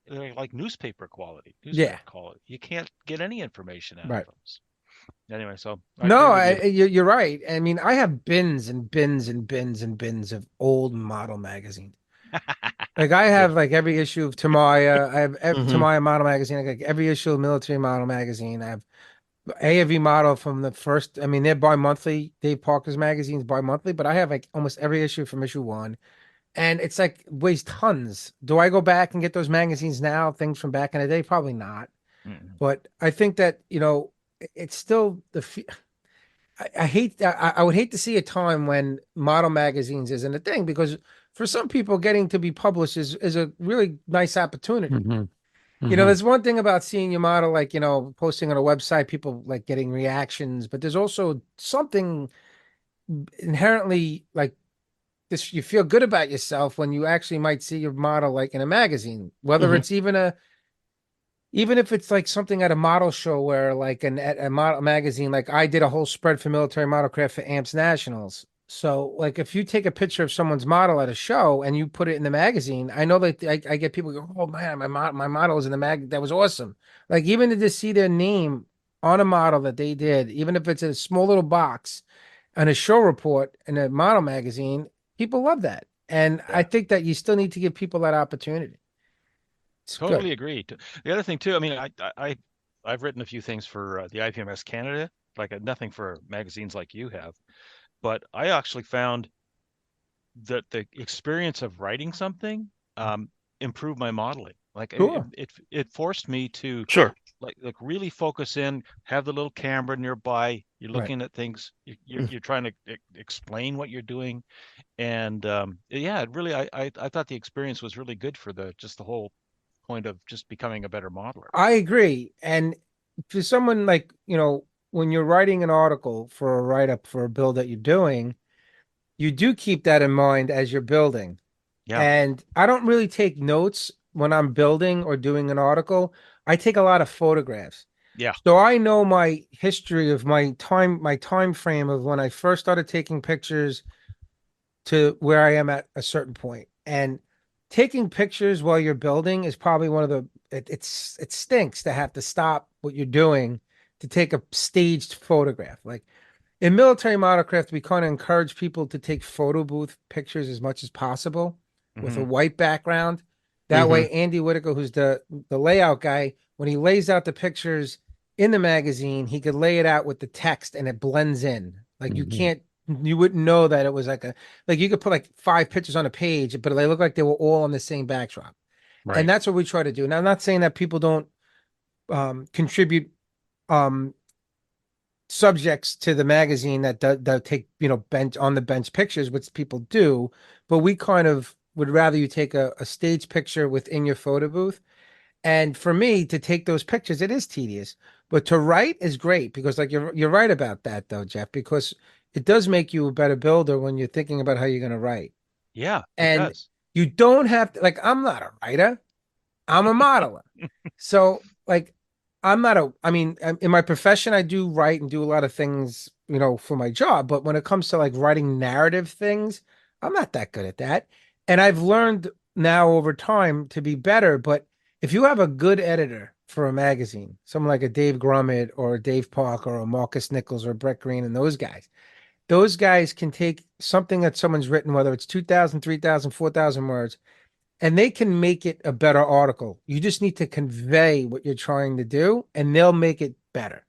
they're like newspaper quality. Quality. You can't get any information out of them. Anyway, so you're right. I mean, I have bins and bins and bins and bins of old model magazines. Like I have like every issue of Tamiya. I have Tamiya Model magazine. Like every issue of Military Model magazine. I have AAV Model from the first. I mean, they're bi-monthly. Dave Parker's magazine's bi-monthly, but I have like almost every issue from issue 1. And it's like weighs tons. Do I go back and get those magazines now? Things from back in the day? Probably not. But I think that, it's still I would hate to see a time when model magazines isn't a thing, because for some people getting to be published is a really nice opportunity. There's one thing about seeing your model, like, posting on a website, people like getting reactions, but there's also something inherently like this. You feel good about yourself when you actually might see your model like in a magazine, whether it's even if it's like something at a model show where like a model magazine, like I did a whole spread for Military Modelcraft for AMPS Nationals. So like if you take a picture of someone's model at a show and you put it in the magazine, I know that I get people go, oh man, my model is in the mag. That was awesome. Like even to just see their name on a model that they did, even if it's in a small little box on a show report in a model magazine, people love that. And I think that you still need to give people that opportunity. Totally agree. The other thing too, I mean, I've written a few things for the IPMS Canada, like nothing for magazines like you have, but I actually found that the experience of writing something improved my modeling. Like Sure. it forced me to Sure. like really focus in, have the little camera nearby. You're Right. looking at things. Mm. You're trying to explain what you're doing, and yeah, it really I thought the experience was really good for the whole point of just becoming a better modeler. I agree. And for someone like, when you're writing an article for a write-up for a build that you're doing, you do keep that in mind as you're building. Yeah, And I don't really take notes when I'm building or doing an article. I take a lot of photographs. yeah, So I know my history of my time frame of when I first started taking pictures to where I am at a certain point. And taking pictures while you're building is probably one of it stinks to have to stop what you're doing to take a staged photograph. Like in military modelcraft, we kind of encourage people to take photo booth pictures as much as possible with a hmm white background. That Hmm. way, Andy Whitaker, who's the layout guy, when he lays out the pictures in the magazine, he could lay it out with the text and it blends in. Like you wouldn't know that it was like you could put like 5 pictures on a page, but they look like they were all on the same backdrop. And Right. that's what we try to do. Now, I'm not saying that people don't contribute um, subjects to the magazine that take bench on the bench pictures, which people do, but we kind of would rather you take a stage picture within your photo booth. And for me to take those pictures, it is tedious, but to write is great because like you're right about that though, Geoff, because it does make you a better builder when you're thinking about how you're going to write. yeah, it And does. you don't have to, like, I'm not a writer, I'm a modeler. So, like, I mean, in my profession, I do write and do a lot of things, for my job. But when it comes to like writing narrative things, I'm not that good at that. And I've learned now over time to be better. But if you have a good editor for a magazine, someone like a Dave Grummett or a Dave Parker or Marcus Nichols or Brett Green and those guys can take something that someone's written, whether it's 2,000, 3,000, 4,000 words, and they can make it a better article. You just need to convey what you're trying to do, and they'll make it better.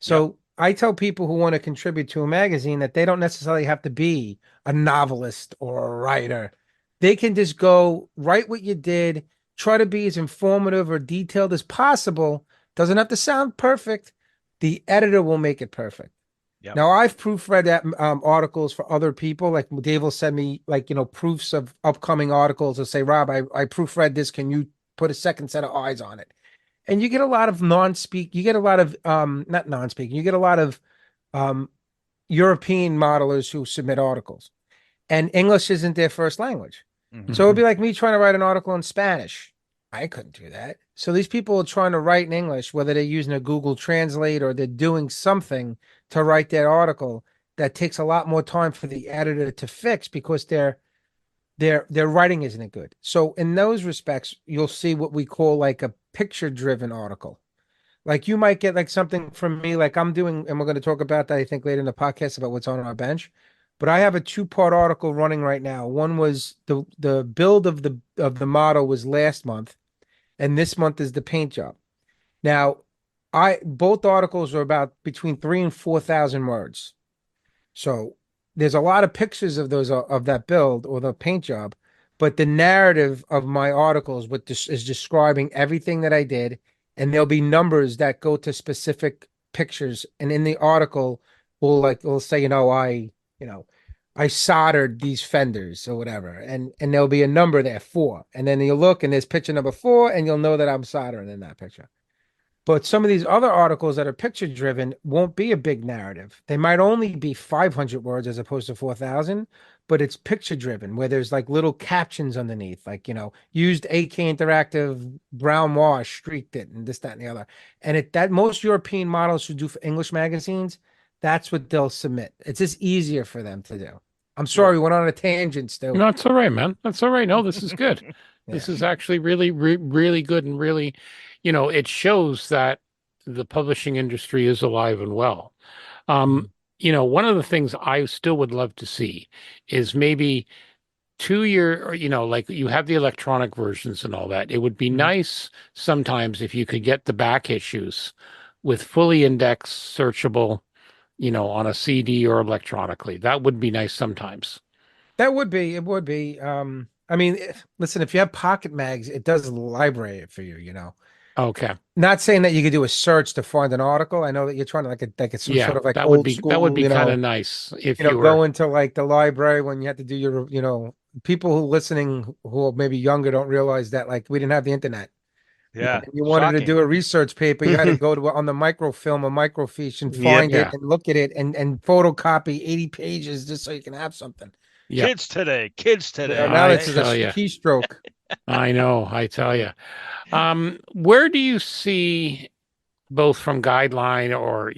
Yep. So I tell people who want to contribute to a magazine that they don't necessarily have to be a novelist or a writer. They can just go write what you did, try to be as informative or detailed as possible. Doesn't have to sound perfect. The editor will make it perfect. Yep. Now I've proofread that articles for other people. Like Dave will send me like proofs of upcoming articles and say, Rob, I proofread this. Can you put a second set of eyes on it? And you get a lot of non-speak. You get a lot of not non-speaking. You get a lot of um European modelers who submit articles, and English isn't their first language. So hmm it'd be like me trying to write an article in Spanish. I couldn't do that. So these people are trying to write in English, whether they're using a Google Translate or they're doing something to write that article that takes a lot more time for the editor to fix because their writing isn't good. So in those respects, you'll see what we call like a picture-driven article. Like you might get like something from me, like I'm doing, and we're going to talk about that, I think, later in the podcast about what's on our bench. But I have a two-part article running right now. One was the build of the model was last month, and this month is the paint job. Now, I both articles are about between 3 and 4,000 words. So there's a lot of pictures of those of that build or the paint job, but the narrative of my articles with this is describing everything that I did, and there'll be numbers that go to specific pictures. And in the article, we'll say, you know, I soldered these fenders or whatever, and there'll be a number there 4, and then you look and there's picture number 4, and you'll know that I'm soldering in that picture. But some of these other articles that are picture driven won't be a big narrative. They might only be 500 words as opposed to 4,000, but it's picture driven where there's like little captions underneath, like, used AK Interactive brown wash, streaked it, and this, that, and the other. And that most European models who do for English magazines, that's what they'll submit. It's just easier for them to do. I'm sorry, Sure. we went on a tangent, Stu. No, it's all right, man. That's all right. No, this is good. This Yeah. is actually really, really good and really, it shows that the publishing industry is alive and well. Um, Mhm. One of the things I still would love to see is maybe 2 year, or, like you have the electronic versions and all that. It would be Mhm. nice sometimes if you could get the back issues with fully indexed, searchable, on a CD or electronically. That would be nice sometimes. That would be, it would be. I mean, listen, if you have pocket mags, it does library it for you, you know. Okay. Not saying that you could do a search to find an article. I know that you're trying to like it's some sort Yeah, of like that would old be that would school, be kind of nice if you were. go into like the library when you had to do your, people who listening who are maybe younger don't realize that like we didn't have the internet. Yeah, And you wanted to shocking. do a research paper, you had to go to on the microfilm or microfiche and Yep. find it Yeah. and look at it and photocopy 80 pages just so you can have something. Yeah. Kids today, kids Now today. I this is a tell you. keystroke. I know. I tell you. Where do you see, both from guideline or,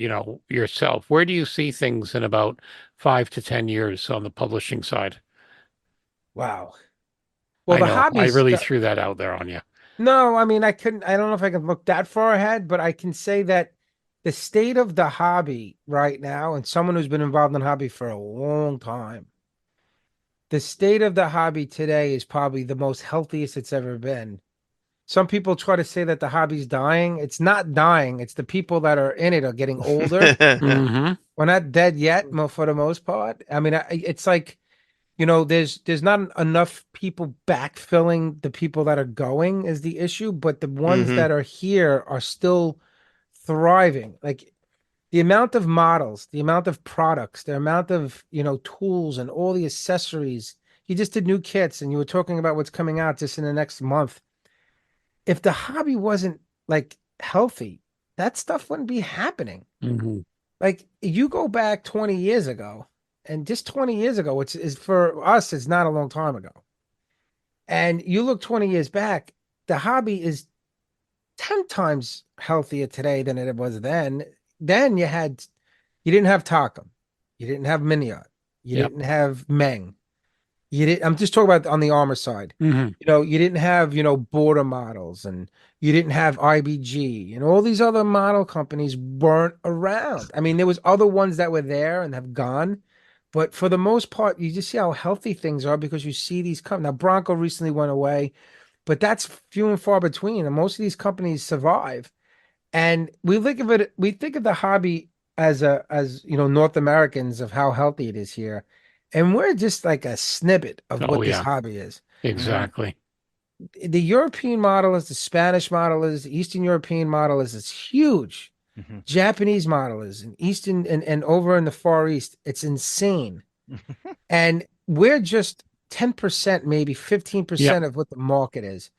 yourself, where do you see things in about 5 to 10 years on the publishing side? Wow. Well, I the know. I hobbies. really threw that out there on you. No, I mean, I don't know if I can look that far ahead, but I can say that the state of the hobby right now, and someone who's been involved in hobby for a long time, the state of the hobby today is probably the most healthiest it's ever been. Some people try to say that the hobby's dying. It's not dying. It's the people that are in it are getting older. Hmm. We're not dead yet, for the most part. I mean, it's like, there's not enough people backfilling the people that are going is the issue, but the ones Hmm. that are here are still thriving. Like the amount of models, the amount of products, the amount of, tools and all the accessories. You just did new kits and you were talking about what's coming out just in the next month. If the hobby wasn't like healthy, that stuff wouldn't be happening. Hmm. Like you go back 20 years ago, and just 20 years ago, which is for us, it's not a long time ago. And you look 20 years back, the hobby is 10 times healthier today than it was then. Then you didn't have Takum, you didn't have Miniot, you Yep. didn't have Meng. I'm just talking about on the armor side. Hmm. You didn't have, border models, and you didn't have IBG, and all these other model companies weren't around. I mean, there was other ones that were there and have gone, but for the most part, you just see how healthy things are because you see these come. Now, Bronco recently went away, but that's few and far between, and most of these companies survive. And we think of the hobby as North Americans of how healthy it is here. And we're just like a snippet of Oh what this yeah, hobby is. exactly. The European model is, the Spanish model is, the Eastern European model is, it's huge. Mhm. Japanese model is, and Eastern and over in the Far East, it's insane. And we're just 10%, maybe Yep. 15% of what the market is.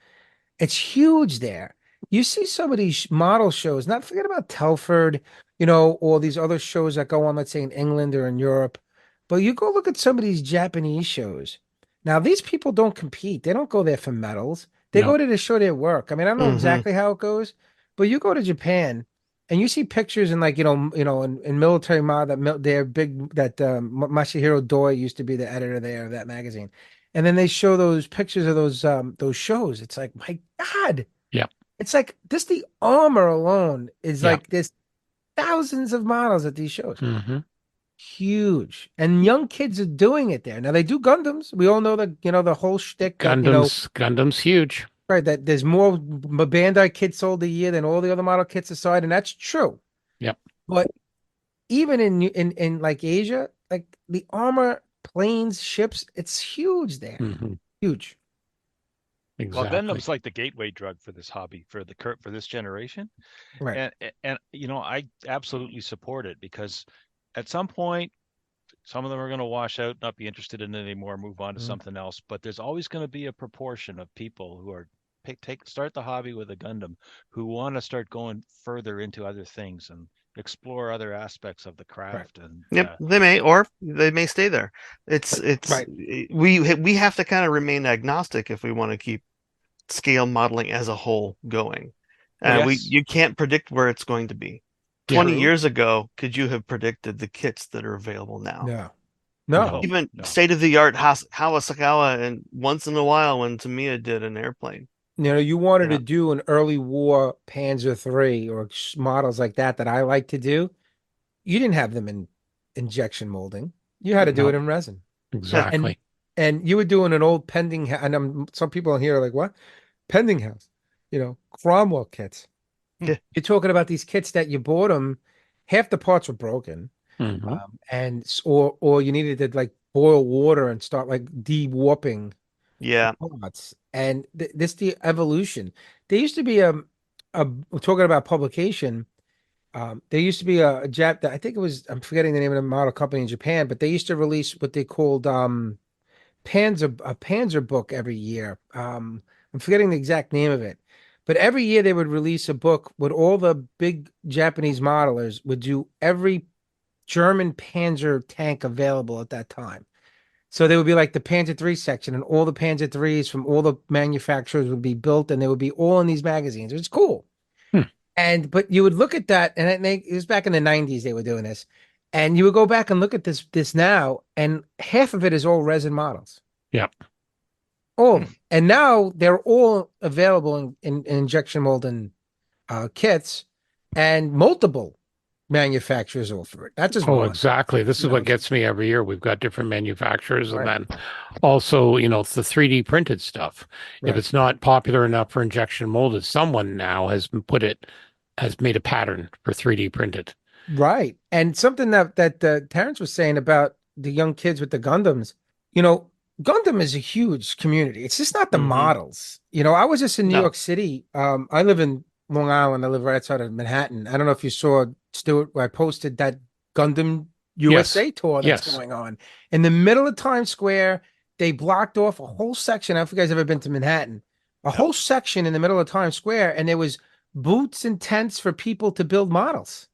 It's huge there. You see some of these model shows, not forget about Telford, or these other shows that go on, let's say in England or in Europe. But you go look at some of these Japanese shows. Now, these people don't compete. They don't go there for medals. They go No. there to show their work. I mean, I don't know Hmm. exactly how it goes, but you go to Japan and you see pictures in like, in military mod they're big that Masahiro Doi used to be the editor there of that magazine. And then they show those pictures of those shows. It's like, my God. Yep. It's like this the armor alone is Yep. like there's thousands of models at these shows. Hmm. Huge. And young kids are doing it there. Now they do Gundams. We all know that, the whole shtick that, Gundam's huge. right, that there's more Bandai kits sold a year than all the other model kits aside, and that's true. Yep. But even in like Asia, like the armor, planes, ships, it's huge there. Hmm. Huge. Well, Exactly. Gundam's like the gateway drug for this hobby for this generation, Right. and I absolutely support it because at some point some of them are going to wash out, not be interested in it anymore, move on to Mhm. something else. But there's always going to be a proportion of people who are start the hobby with a Gundam, who want to start going further into other things and explore other aspects of the Right. craft. And Yep, they may stay there. It's Right. we have to kind of remain agnostic if we want to keep scale modeling as a whole going. Yes. You can't predict where it's going to be. Yeah. 20 True. years ago, could you have predicted the kits that are available now? No. No. Even no. state-of-the-art Hasegawa, and once in a while when Tamiya did an airplane. You wanted You know, to do an early war Panzer III or models like that I like to do. You didn't have them in injection molding. You had to do No. it in resin. And Exactly. and you were doing an old pending and some people in here are like, what? Pending house, Cromwell kits. Yeah. You're talking about these kits that you bought them, half the parts were broken. Hmm. Or you needed to like boil water and start like de-warping Yeah. parts. And this the evolution. There used to be we're talking about publication. There used to be a Jap that I think it was, I'm forgetting the name of the model company in Japan, but they used to release what they called a Panzer book every year. I'm forgetting the exact name of it, but every year they would release a book with all the big Japanese modelers would do every German Panzer tank available at that time. So there would be like the Panzer III section, and all the Panzer IIIs from all the manufacturers would be built, and they would be all in these magazines. It's cool. Hmm. And but you would look at that, and it was back in the 90s they were doing this, and you would go back and look at this now, and half of it is all resin models. Yep. All of them. And now they're all available in injection molding kits, and multiple manufacturers offer it. That's just Oh, one. exactly. This is You what know, gets me every year. We've got different manufacturers, and Right. then also, it's the 3D printed stuff. If Right. it's not popular enough for injection molded, someone now has made a pattern for 3D printed. Right. And something that Terrence was saying about the young kids with the Gundams, Gundam is a huge community. It's just not the models. I was just in New No. York City. I live in Long Island. I live right outside of Manhattan. I don't know if you saw, Stuart, where I posted that Gundam USA tour that's Yes. going on. In the middle of Times Square, they blocked off a whole section. I don't know if you guys ever been to Manhattan. A whole section in the middle of Times Square, and there was booths and tents for people to build models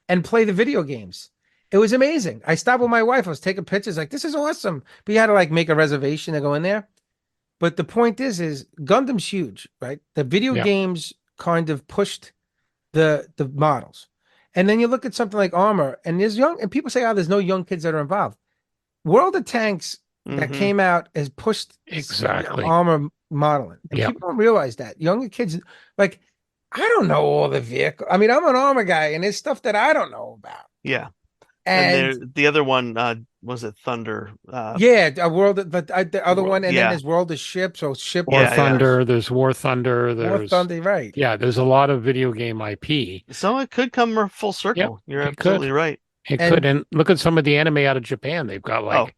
and play the video games. It was amazing. I stopped with my wife. I was taking pictures like, this is awesome. But you had to like make a reservation to go in there. But the point is Gundam's huge, right? The video Yeah. games kind of pushed the models. And then you look at something like Armor, and people say, oh, there's no young kids that are involved. World of Tanks that came out has pushed Exactly. Armor modeling. And Yep. people don't realize that. Younger kids, like, I don't know all the vehicle. I mean, I'm an Armor guy, and there's stuff that I don't know about. Yeah. And the other one, was it Thunder? yeah, a world, but the other one, and then yeah. there's World of Ships, so ship War Yeah, Thunder, there's War Thunder, War there's Thunder, right? yeah, there's a lot of video game IP. So it could come full circle. You're it absolutely could. right. It could, and look at some of the anime out of Japan. They've got like,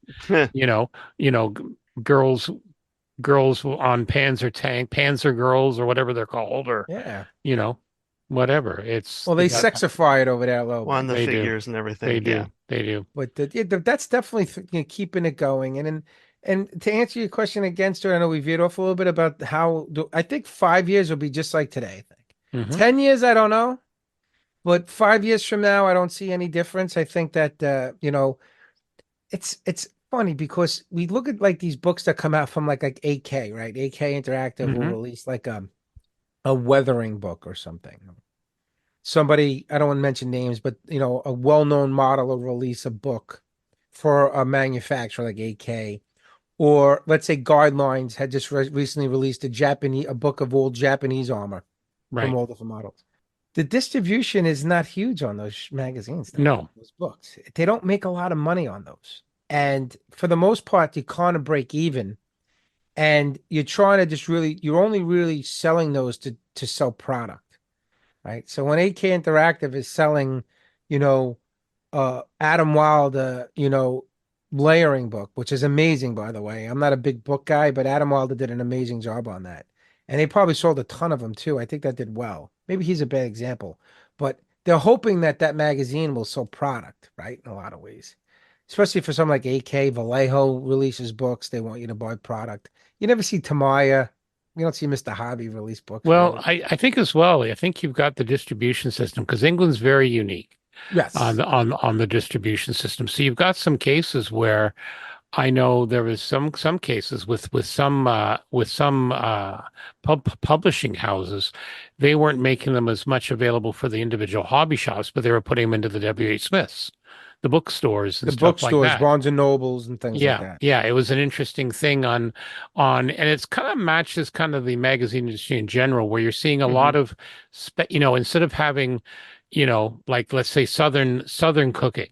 girls on Panzer girls or whatever they're called, or Yeah. whatever. It's Well, they sexify it over there a little bit. On the They do. figures and everything. They do. Yeah. They do. But that's definitely keeping it going. And to answer your question again, Stuart, I know we veered off a little bit about I think 5 years will be just like today. I think 10 years, I don't know, but 5 years from now, I don't see any difference. I think that it's funny because we look at like these books that come out from like AK, right? AK Interactive will release like a weathering book or something. Somebody, I don't want to mention names, but a well-known model will release a book for a manufacturer like AK, or let's say Guidelines had just recently released a book of all Japanese armor from all different models. The distribution is not huge on those magazines. No, those books. They don't make a lot of money on those, and for the most part, you kind of break even. And you're trying to you're only really selling those to sell product. Right. So when AK Interactive is selling, Adam Wilder, layering book, which is amazing, by the way. I'm not a big book guy, but Adam Wilder did an amazing job on that. And they probably sold a ton of them too. I think that did well. Maybe he's a bad example, but they're hoping that magazine will sell product, right? In a lot of ways, especially for something like AK. Vallejo releases books. They want you to buy product. You never see Tamiya. You don't see Mr. Hobby release books. well, really. I think as well. I think you've got the distribution system because England's very unique. Yes. On the distribution system. So you've got some cases where I know there was some cases with some publishing houses, they weren't making them as much available for the individual hobby shops, but they were putting them into the W.H. Smiths, the bookstores and stuff like that. Barnes and Nobles and things like that. Yeah, it was an interesting thing on and it's kind of matches kind of the magazine industry in general, where you're seeing a lot of instead of having like let's say Southern Cooking,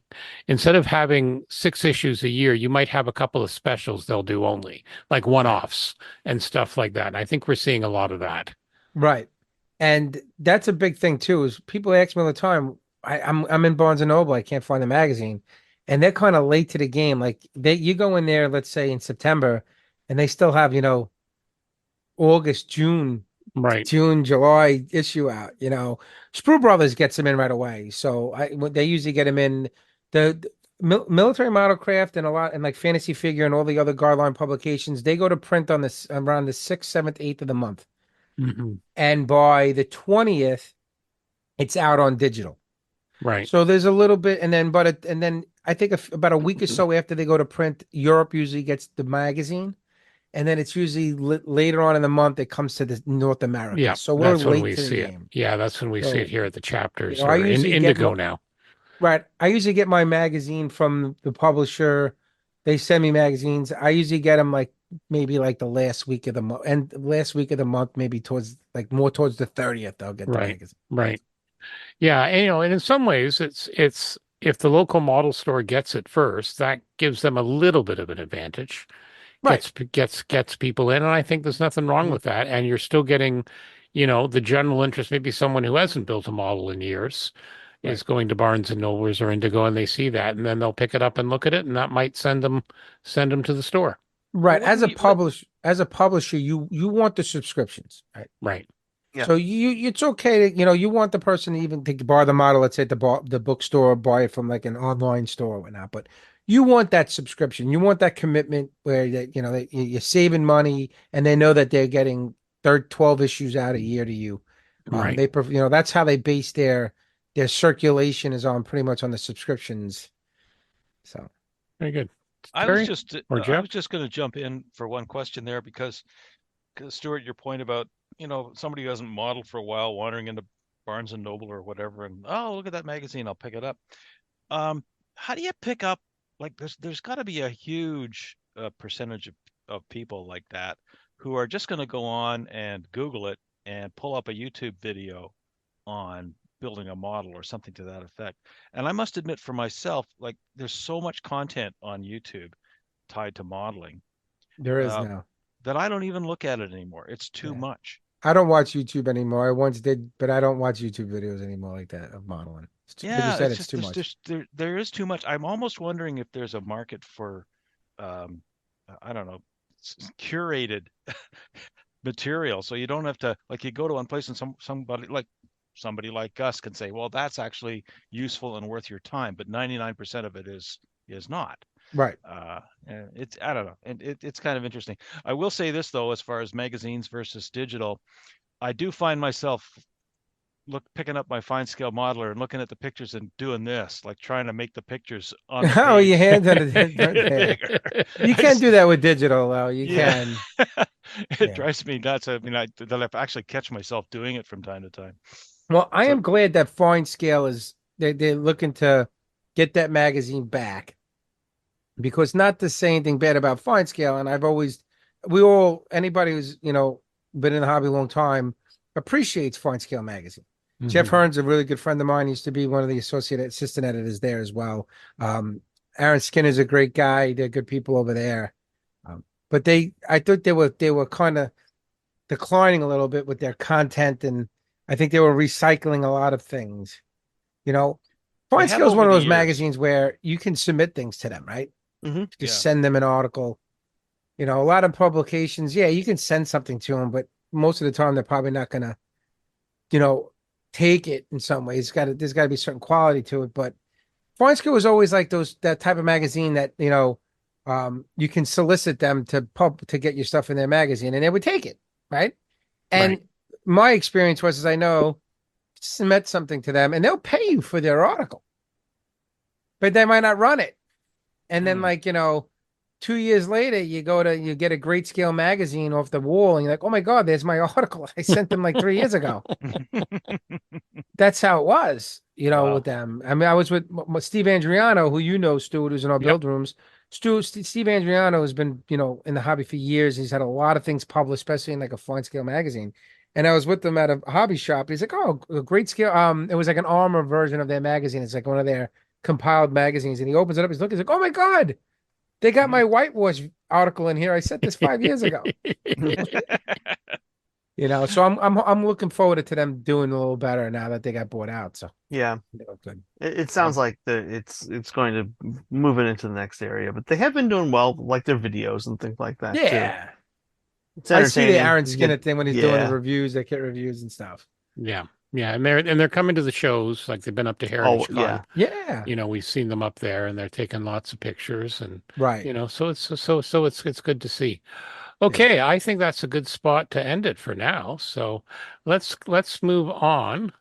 instead of having 6 issues a year, you might have a couple of specials they'll do only, like one-offs and stuff like that. And I think we're seeing a lot of that. Right. And that's a big thing too, is people ask me all the time, I'm in Barnes and Noble, I can't find the magazine. And they're kind of late to the game. Like you go in there, let's say in September, and they still have, August, Right. June, July issue out. Sprue Brothers gets them in right away. So they usually get them in the military modelcraft and a lot and like Fantasy Figure and all the other guideline publications. They go to print on this around the 6th, 7th, 8th of the month, and by the 20th, it's out on digital. Right. So there's a little bit, and then I think about a week or so after they go to print, Europe usually gets the magazine. And then it's usually later on in the month it comes to the North America. Yeah, So we're that's when late we to the see it. game. Yeah, that's when we see it So, here at the chapters I or in usually get Indigo now. right. I usually get my magazine from the publisher. They send me magazines. I usually get them like maybe like the last week of the month, and last week of the month, maybe towards like more towards the 30th. I'll get the Right. magazine. Right. Yeah, and in some ways it's if the local model store gets it first, that gives them a little bit of an advantage. Right. Gets people in, and I think there's nothing wrong with that. And you're still getting, the general interest. Maybe someone who hasn't built a model in years is going to Barnes and Nobles or Indigo, and they see that, and then they'll pick it up and look at it, and that might send them to the store. Right. As a publisher, you want the subscriptions, right? Right. Yeah. So it's okay to, you want the person to even to borrow the model, let's say at the bookstore, or buy it from like an online store or whatnot. But you want that subscription. You want that commitment where that you're saving money and they know that they're getting 12 issues out a year to you. Right. That's how they base their circulation is on pretty much on the subscriptions. So Very good. I Terry was or Geoff? just going to jump in for one question there because Stuart, your point about somebody who hasn't modeled for a while wandering into Barnes and Noble or whatever, and oh, look at that magazine, I'll pick it up. How do you pick up, like there's got to be a huge percentage of people like that who are just going to go on and Google it and pull up a YouTube video on building a model or something to that effect. And I must admit for myself, like there's so much content on YouTube tied to modeling there is now that I don't even look at it anymore. It's too much. I don't watch YouTube anymore. I once did, but I don't watch YouTube videos anymore like that of modeling. Like you said, it's too much. There is too much. I'm almost wondering if there's a market for, I don't know, curated material. So you don't have to, like, you go to one place and somebody like us can say, well, that's actually useful and worth your time, but 99% of it is not. Right. It's, I don't know, and it's kind of interesting. I will say this though, as far as magazines versus digital, I do find myself picking up my fine scale modeler and looking at the pictures and doing this, like trying to make the pictures on the page your hands on it. You can't do that with digital, though. You can. It drives me nuts. I mean, I actually catch myself doing it from time to time. Well, I am glad that fine scale is they're looking to get that magazine back, because not to say anything bad about fine scale, and anybody who's been in the hobby a long time appreciates fine scale magazine. Geoff Hearn's a really good friend of mine. He used to be one of the assistant editors there as well. Aaron Skinner's a great guy. They're good people over there. But I thought they were kind of declining a little bit with their content, and I think they were recycling a lot of things. Fine Scale is one of those magazines where you can submit things to them, right? Just send them an article. A lot of publications, you can send something to them, but most of the time they're probably not gonna, take it in some ways. There's got to be a certain quality to it. But Fine Scale was always like that type of magazine that you can solicit them to get your stuff in their magazine, and they would take it, right? And my experience was, I know, submit something to them, and they'll pay you for their article, but they might not run it. And then, 2 years later, you get a Great Scale magazine off the wall, and you're like, oh my God, there's my article. I sent them like 3 years ago. That's how it was, with them. I mean, I was with Steve Andriano, who Stuart, who's in our build rooms. Steve Andriano has been, in the hobby for years. He's had a lot of things published, especially in like a fine scale magazine. And I was with them at a hobby shop. He's like, oh, a Great Scale. It was like an armor version of their magazine. It's like one of their compiled magazines. And he opens it up. He's looking. He's like, oh my God, they got my whitewash article in here. I sent this 5 years ago. So I'm looking forward to them doing a little better now that they got bought out. So Yeah, they look good. it sounds like it's going to move it into the next area, but they have been doing well, like their videos and things like that too. Yeah. It's I see the entertaining. Aaron You Skinner get thing when he's doing the yeah. reviews, the kit reviews and stuff. Yeah. Yeah. And they're coming to the shows. Like they've been up to Oh Heritage Con. yeah. Yeah. We've seen them up there and they're taking lots of pictures and Right. so it's good to see. Yeah. Okay, I think that's a good spot to end it for now. So let's move on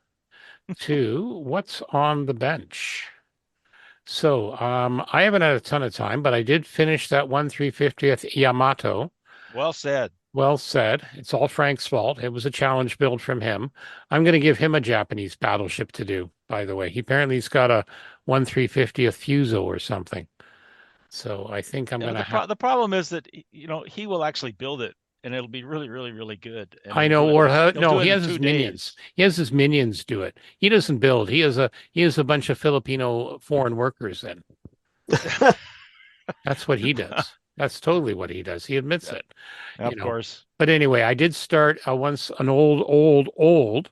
to what's on the bench. So I haven't had a ton of time, but I did finish that 1/350th Yamato. Well said. Well said. It's all Frank's fault. It was a challenge build from him. I'm going to give him a Japanese battleship to do, by the way. He's got a 1/350th Fuso or something. So I think I'm going to have. The problem is that he will actually build it, and it'll be really, really, really good. And I he'll know, do or it, no, do it he in has his 2 minions. days. He has his minions do it. He doesn't build. He has a bunch of Filipino foreign workers then. That's what he does. That's totally what he does. He admits it. Of course. But anyway, I did start once an old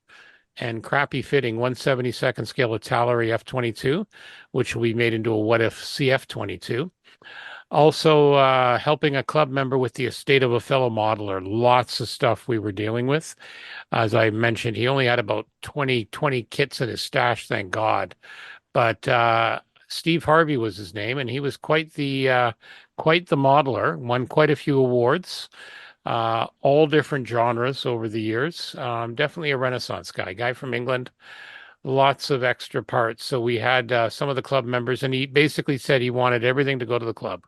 and crappy fitting 1/72nd scale Italeri F-22, which we made into a what if CF-22. Also, helping a club member with the estate of a fellow modeler. Lots of stuff we were dealing with. As I mentioned, he only had about 20 kits in his stash, thank God. But Steve Harvey was his name, and he was quite the modeler. Won quite a few awards, all different genres over the years. Definitely a Renaissance guy from England. Lots of extra parts. So we had some of the club members, and he basically said he wanted everything to go to the club.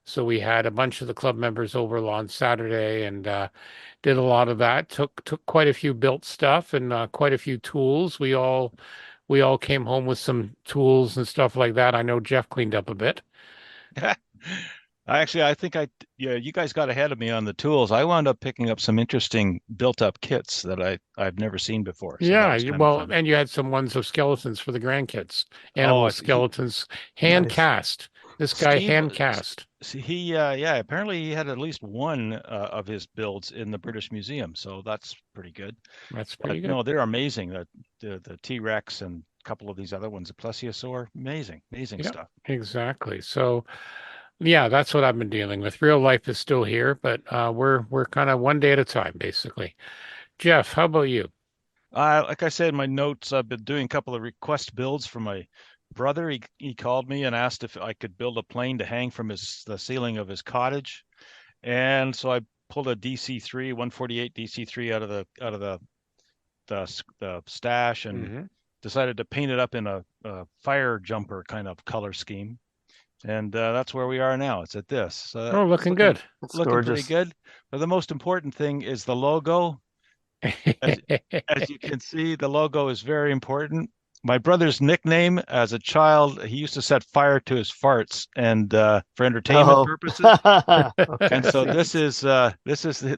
So we had a bunch of the club members over on Saturday and did a lot of that. Took quite a few built stuff and quite a few tools. We all came home with some tools and stuff like that. I know Geoff cleaned up a bit. I think you guys got ahead of me on the tools. I wound up picking up some interesting built-up kits that I've never seen before. So that was kind of fun. And you had some ones of skeletons for the grandkids, animal skeletons, hand Nice. cast. This guy Steve, hand cast. apparently he had at least one of his builds in the British Museum, so that's pretty good. That's pretty good. No, they're amazing. The T-Rex and a couple of these other ones, the plesiosaur, amazing stuff. Exactly. So yeah, that's what I've been dealing with. Real life is still here, but we're kind of one day at a time, basically. Geoff, how about you? Like I said in my notes, I've been doing a couple of request builds for my brother. He called me and asked if I could build a plane to hang from the ceiling of his cottage, and so I pulled a DC-3 148 DC-3 out of the stash and decided to paint it up in a fire jumper kind of color scheme. And that's where we are now. It's at this. Looking good. Looking pretty good. But the most important thing is the logo. As you can see, the logo is very important. My brother's nickname as a child, he used to set fire to his farts and for entertainment purposes. And so this is the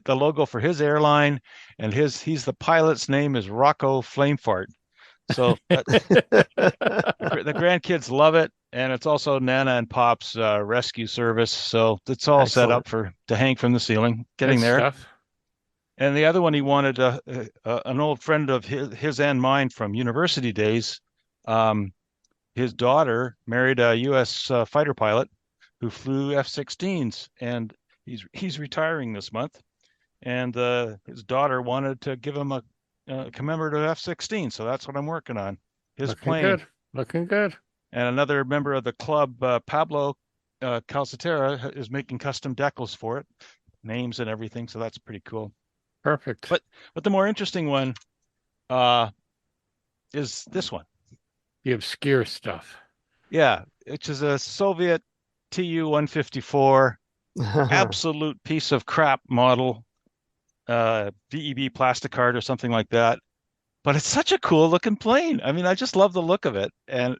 logo for his airline, and he's the pilot's name is Rocco Flamefart. So the grandkids love it, and it's also Nana and Pop's rescue service. So it's all set up to hang from the ceiling. Getting there. Stuff. And the other one he wanted an old friend of his and mine from university days. His daughter married a U.S. Fighter pilot who flew F-16s, and he's retiring this month. And his daughter wanted to give him a commemorative F-16, so that's what I'm working on. His plane. Looking good. And another member of the club, Pablo Calcetera, is making custom decals for it, names and everything. So that's pretty cool. Perfect. But the more interesting one is this one. The obscure stuff. Yeah, which is a Soviet Tu-154, absolute piece of crap model. VEB Plasticard or something like that, but it's such a cool looking plane. I mean, I just love the look of it, and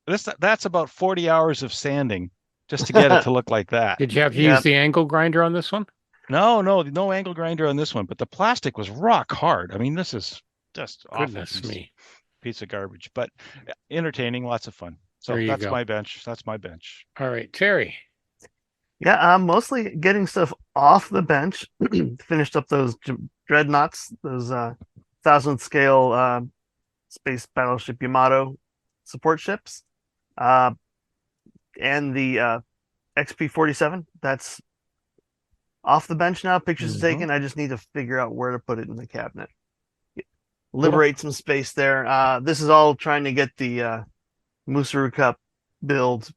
that's about 40 hours of sanding just to get it to look like that. Did you have to use the angle grinder on this one? No angle grinder on this one, but the plastic was rock hard. I mean, this is just piece of garbage, but entertaining, lots of fun. So that's my bench. All right, Terry. Yeah, I'm mostly getting stuff off the bench. Finished up those dreadnoughts, those 1000th scale space battleship Yamato support ships, uh, and the XP-47. That's off the bench now. Pictures are taken. I just need to figure out where to put it in the cabinet. Liberate some space there. This is all trying to get the Musaru Cup build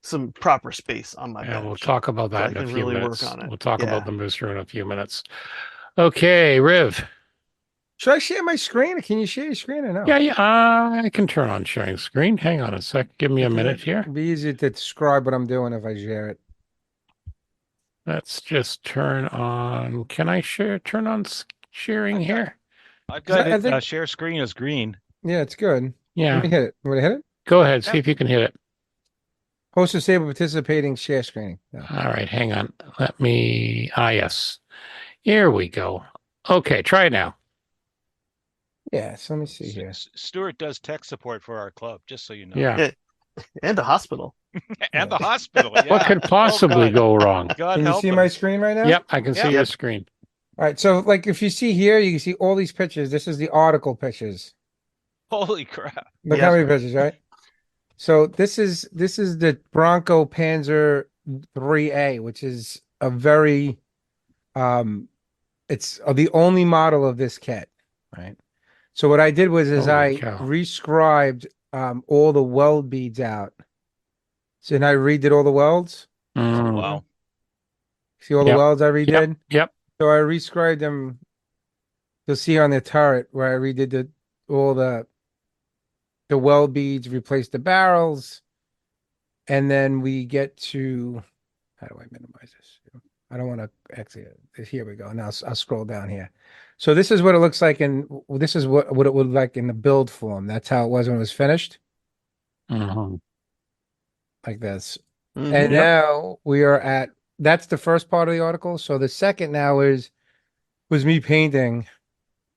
some proper space on my bench. We'll talk about that in a few minutes. We'll talk about the Musaru in a few minutes. Okay, Riv. Should I share my screen? Can you share your screen or no? Yeah. I can turn on sharing screen. Hang on a sec. Give me a minute here. It'd be easier to describe what I'm doing if I share it. Let's just turn on. Can I turn on sharing here? I've got it. Share screen is green. Yeah, it's good. Yeah. Let me hit it. Want to hit it? Go ahead. See if you can hit it. Host disable participating share screening. No. All right. Hang on. Let me. Yes. Here we go. Okay. Try it now. Yeah. So let me see here. Stuart does tech support for our club, just so you know. Yeah. And a hospital. And the hospital. Yeah. What could possibly go wrong? God can you see my screen right now? Yep. I can see your screen. All right. So like if you see here, you can see all these pictures. This is the article pictures. Holy crap. Look how many pictures, right? So this is the Bronco Panzer 3A, which is a very it's the only model of this kit, right? So what I did was I rescribed all the weld beads out. So and I redid all the welds. Wow. See all the welds I redid? Yep. So I rescribed them. You'll see on the turret where I redid all the weld beads, replace the barrels, and then we get to, how do I minimize this? I don't want to exit it. Here we go. Now I'll scroll down here. So this is what it looks like, and this is what it would look like in the build form. That's how it was when it was finished. Like this. And now we are at, that's the first part of the article. So the second now was me painting.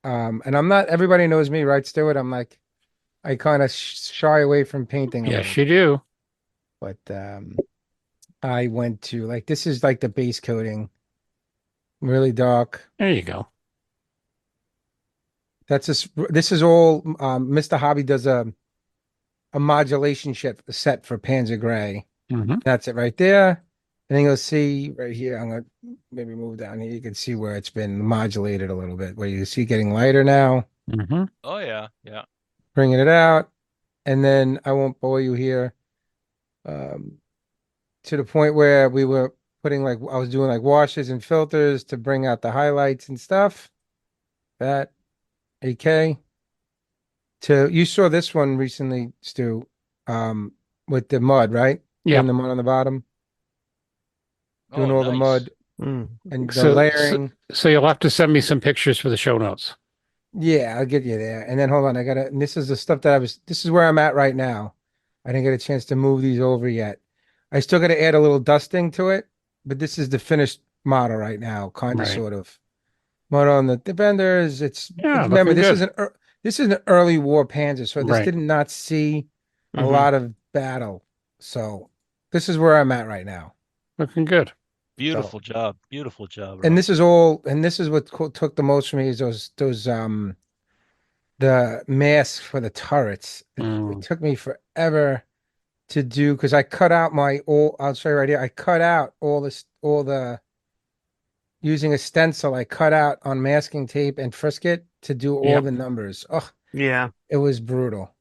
And I'm not, everybody knows me, right, Stuart? I'm like, I kind of shy away from painting. Yes, you do. But I went to like, this is like the base coating, really dark. There you go. This is all. Mr. Hobby does a modulation set for Panzer Gray. That's it right there. And then you'll see right here. I'm gonna maybe move down here. You can see where it's been modulated a little bit. Where you see it getting lighter now. Oh yeah. Bringing it out, and then I won't bore you here. To the point where we were putting I was doing like washes and filters to bring out the highlights and stuff. That AK. You saw this one recently, Stu, with the mud, right? Yeah. And the mud on the bottom. Doing all the mud and the layering. So you'll have to send me some pictures for the show notes. Yeah, I'll get you there. And then hold on, and this is the stuff this is where I'm at right now. I didn't get a chance to move these over yet. I still got to add a little dusting to it, but this is the finished model right now, kind of, sort of. Mud on the defenders. Remember, this is an early war Panzer, so this did not see a lot of battle. So this is where I'm at right now. Looking good. Beautiful job. Beautiful job. Rob. And this is what took the most for me is those the masks for the turrets. It took me forever to do because I cut out I'll show you right here. I cut out all the using a stencil. I cut out on masking tape and Frisket to do all the numbers. Oh yeah, it was brutal.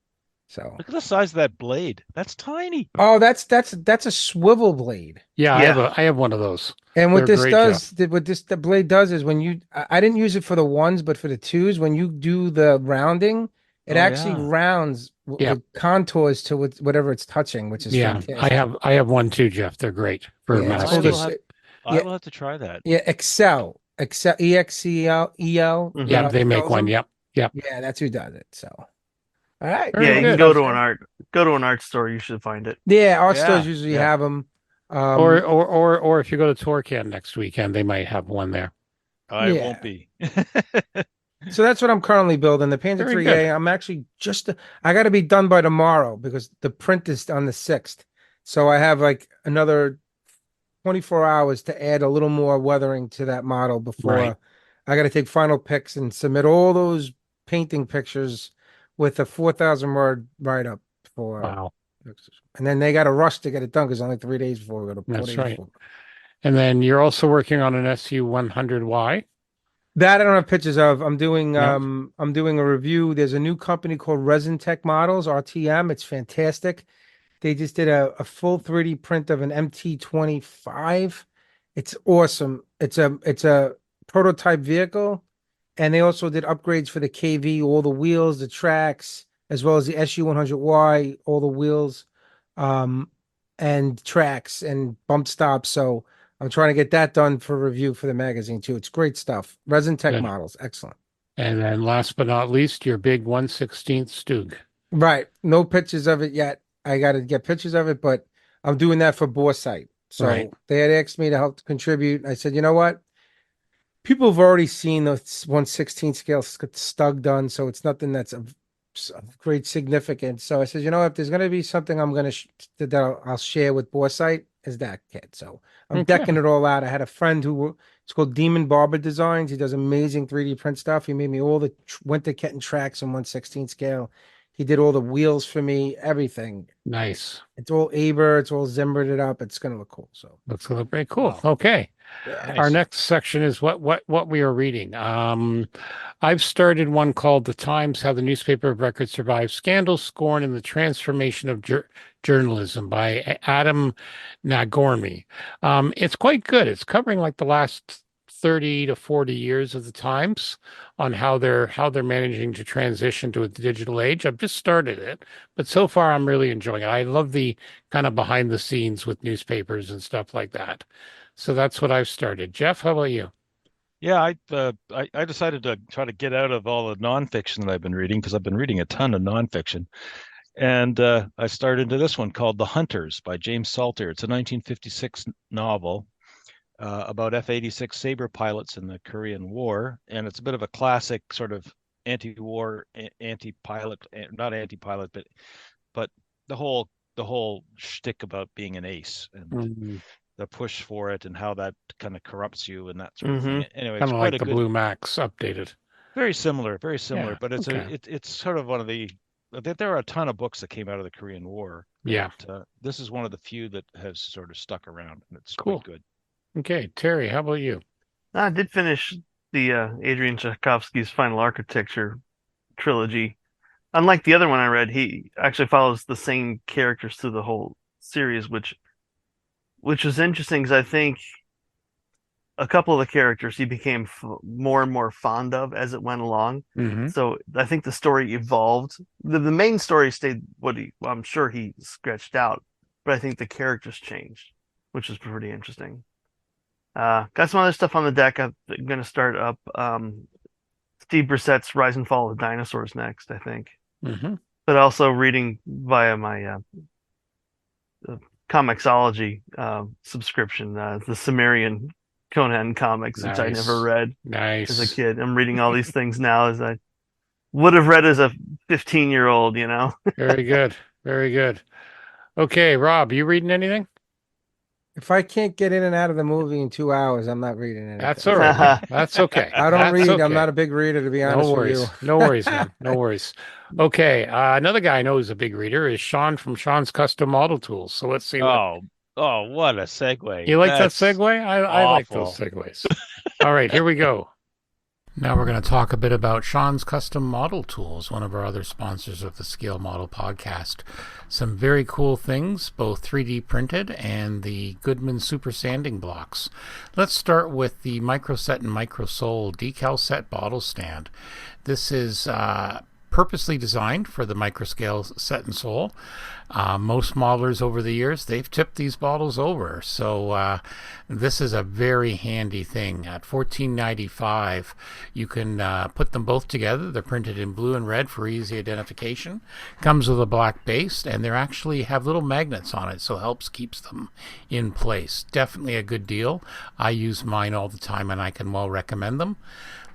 So look at the size of that blade. That's tiny. Oh, that's a swivel blade. Yeah, I have one of those. And what the blade does is when I didn't use it for the ones, but for the twos, when you do the rounding, it actually rounds with contours to whatever it's touching, which is fantastic. I have one too, Geoff. They're great for masking. I will have to try that. Yeah, Excel, EXCEL. Yeah, they make one. Yep. Yeah, that's who does it. So, all right. Yeah, you can go to an art store. You should find it. Yeah, art stores usually have them. Or if you go to Torcan next weekend, they might have one there. I won't be. So that's what I'm currently building. The Panzer 3A. I'm actually I got to be done by tomorrow because the print is on the 6th. So I have like another 24 hours to add a little more weathering to that model before I got to take final pics and submit all those painting pictures with a 4,000 word write-up for. Wow. And then they got to rush to get it done because only 3 days before we go to 4 That's days right. before. And then you're also working on an SU-100Y. That I don't have pictures of. I'm doing No. I'm doing a review. There's a new company called Resin Tech Models, RTM. It's fantastic. They just did a full 3D print of an MT25. It's awesome. It's a prototype vehicle, and they also did upgrades for the KV, all the wheels, the tracks, as well as the SU-100Y, all the wheels, and tracks and bump stops. So I'm trying to get that done for review for the magazine too. It's great stuff. Resin Tech Good. Models, excellent. And then last but not least, your big 1/16 Stug. Right. No pictures of it yet. I got to get pictures of it, but I'm doing that for Boresight. So Right. they had asked me to help contribute. I said, you know what? People have already seen the 1/16 scale Stug done, so it's nothing that's of great significance. So I said, you know, if there's going to be something I'm going to that I'll share with Boresight, is that kid. So I'm Okay. decking it all out. I had a friend who it's called Demon Barber Designs. He does amazing 3D print stuff. He made me all the winter kitten tracks in 1/16 scale. He did all the wheels for me, everything. Nice. It's all Aber, it's all Zimbered it up. It's gonna look cool. So Looks very cool. Wow. Okay. yeah. Our next section is what we are reading. I've started one called "The Times: How the Newspaper of Record Survived Scandal, Scorn, and the Transformation of Journalism" by Adam Nagorny. It's quite good. It's covering like the last 30 to 40 years of the Times on how they're managing to transition to a digital age. I've just started it, but so far I'm really enjoying it. I love the kind of behind the scenes with newspapers and stuff like that. So that's what I've started. Geoff, how about you? Yeah, I decided to try to get out of all the nonfiction that I've been reading because I've been reading a ton of nonfiction. And I started into this one called The Hunters by James Salter. It's a 1956 novel about F-86 Sabre pilots in the Korean War. And it's a bit of a classic sort of anti-war, anti-pilot, not anti-pilot, but the whole shtick about being an ace and the push for it and how that kind of corrupts you and that sort of thing. Anyway, Kind it's of quite like a the good, Blue Max updated. very similar, Yeah, but it's okay. it's sort of one of the there are a ton of books that came out of the Korean War. Yeah. This is one of the few that has sort of stuck around, and it's Cool. quite good. Okay, Terry, how about you? I did finish the Adrian Tchaikovsky's Final Architecture trilogy. Unlike the other one I read, he actually follows the same characters through the whole series, which was interesting because I think a couple of the characters he became more and more fond of as it went along. Mm-hmm. So I think the story evolved. The main story stayed I'm sure he sketched out, but I think the characters changed, which is pretty interesting. Got some other stuff on the deck. I'm going to start up Steve Brissett's Rise and Fall of Dinosaurs next, I think. Mm-hmm. But also reading via my Comixology subscription, the Sumerian Conan comics, which I never read as a kid. I'm reading all these things now as I would have read as a 15-year-old, you know. Very good. Very good. Okay, Rob, you reading anything? If I can't get in and out of the movie in 2 hours, I'm not reading anything. That's all right, man. That's okay. I don't read. Okay. I'm not a big reader, to be honest with you. No worries, man. No worries. Okay, another guy I know who's a big reader is Sean from Sean's Custom Model Tools. So let's see. Oh, what a segue! You like That's that segue? I like those awful. segues. All right, here we go. Now we're going to talk a bit about Sean's Custom Model Tools, one of our other sponsors of the Scale Model Podcast. Some very cool things, both 3D printed and the Goodman Super Sanding Blocks. Let's start with the Microset and Microsole decal set bottle stand. This is purposely designed for the microscale set and sole. Most modelers over the years, they've tipped these bottles over. So this is a very handy thing. At $14.95, you can put them both together. They're printed in blue and red for easy identification. Comes with a black base, and they actually have little magnets on it, so helps keeps them in place. Definitely a good deal. I use mine all the time, and I can well recommend them.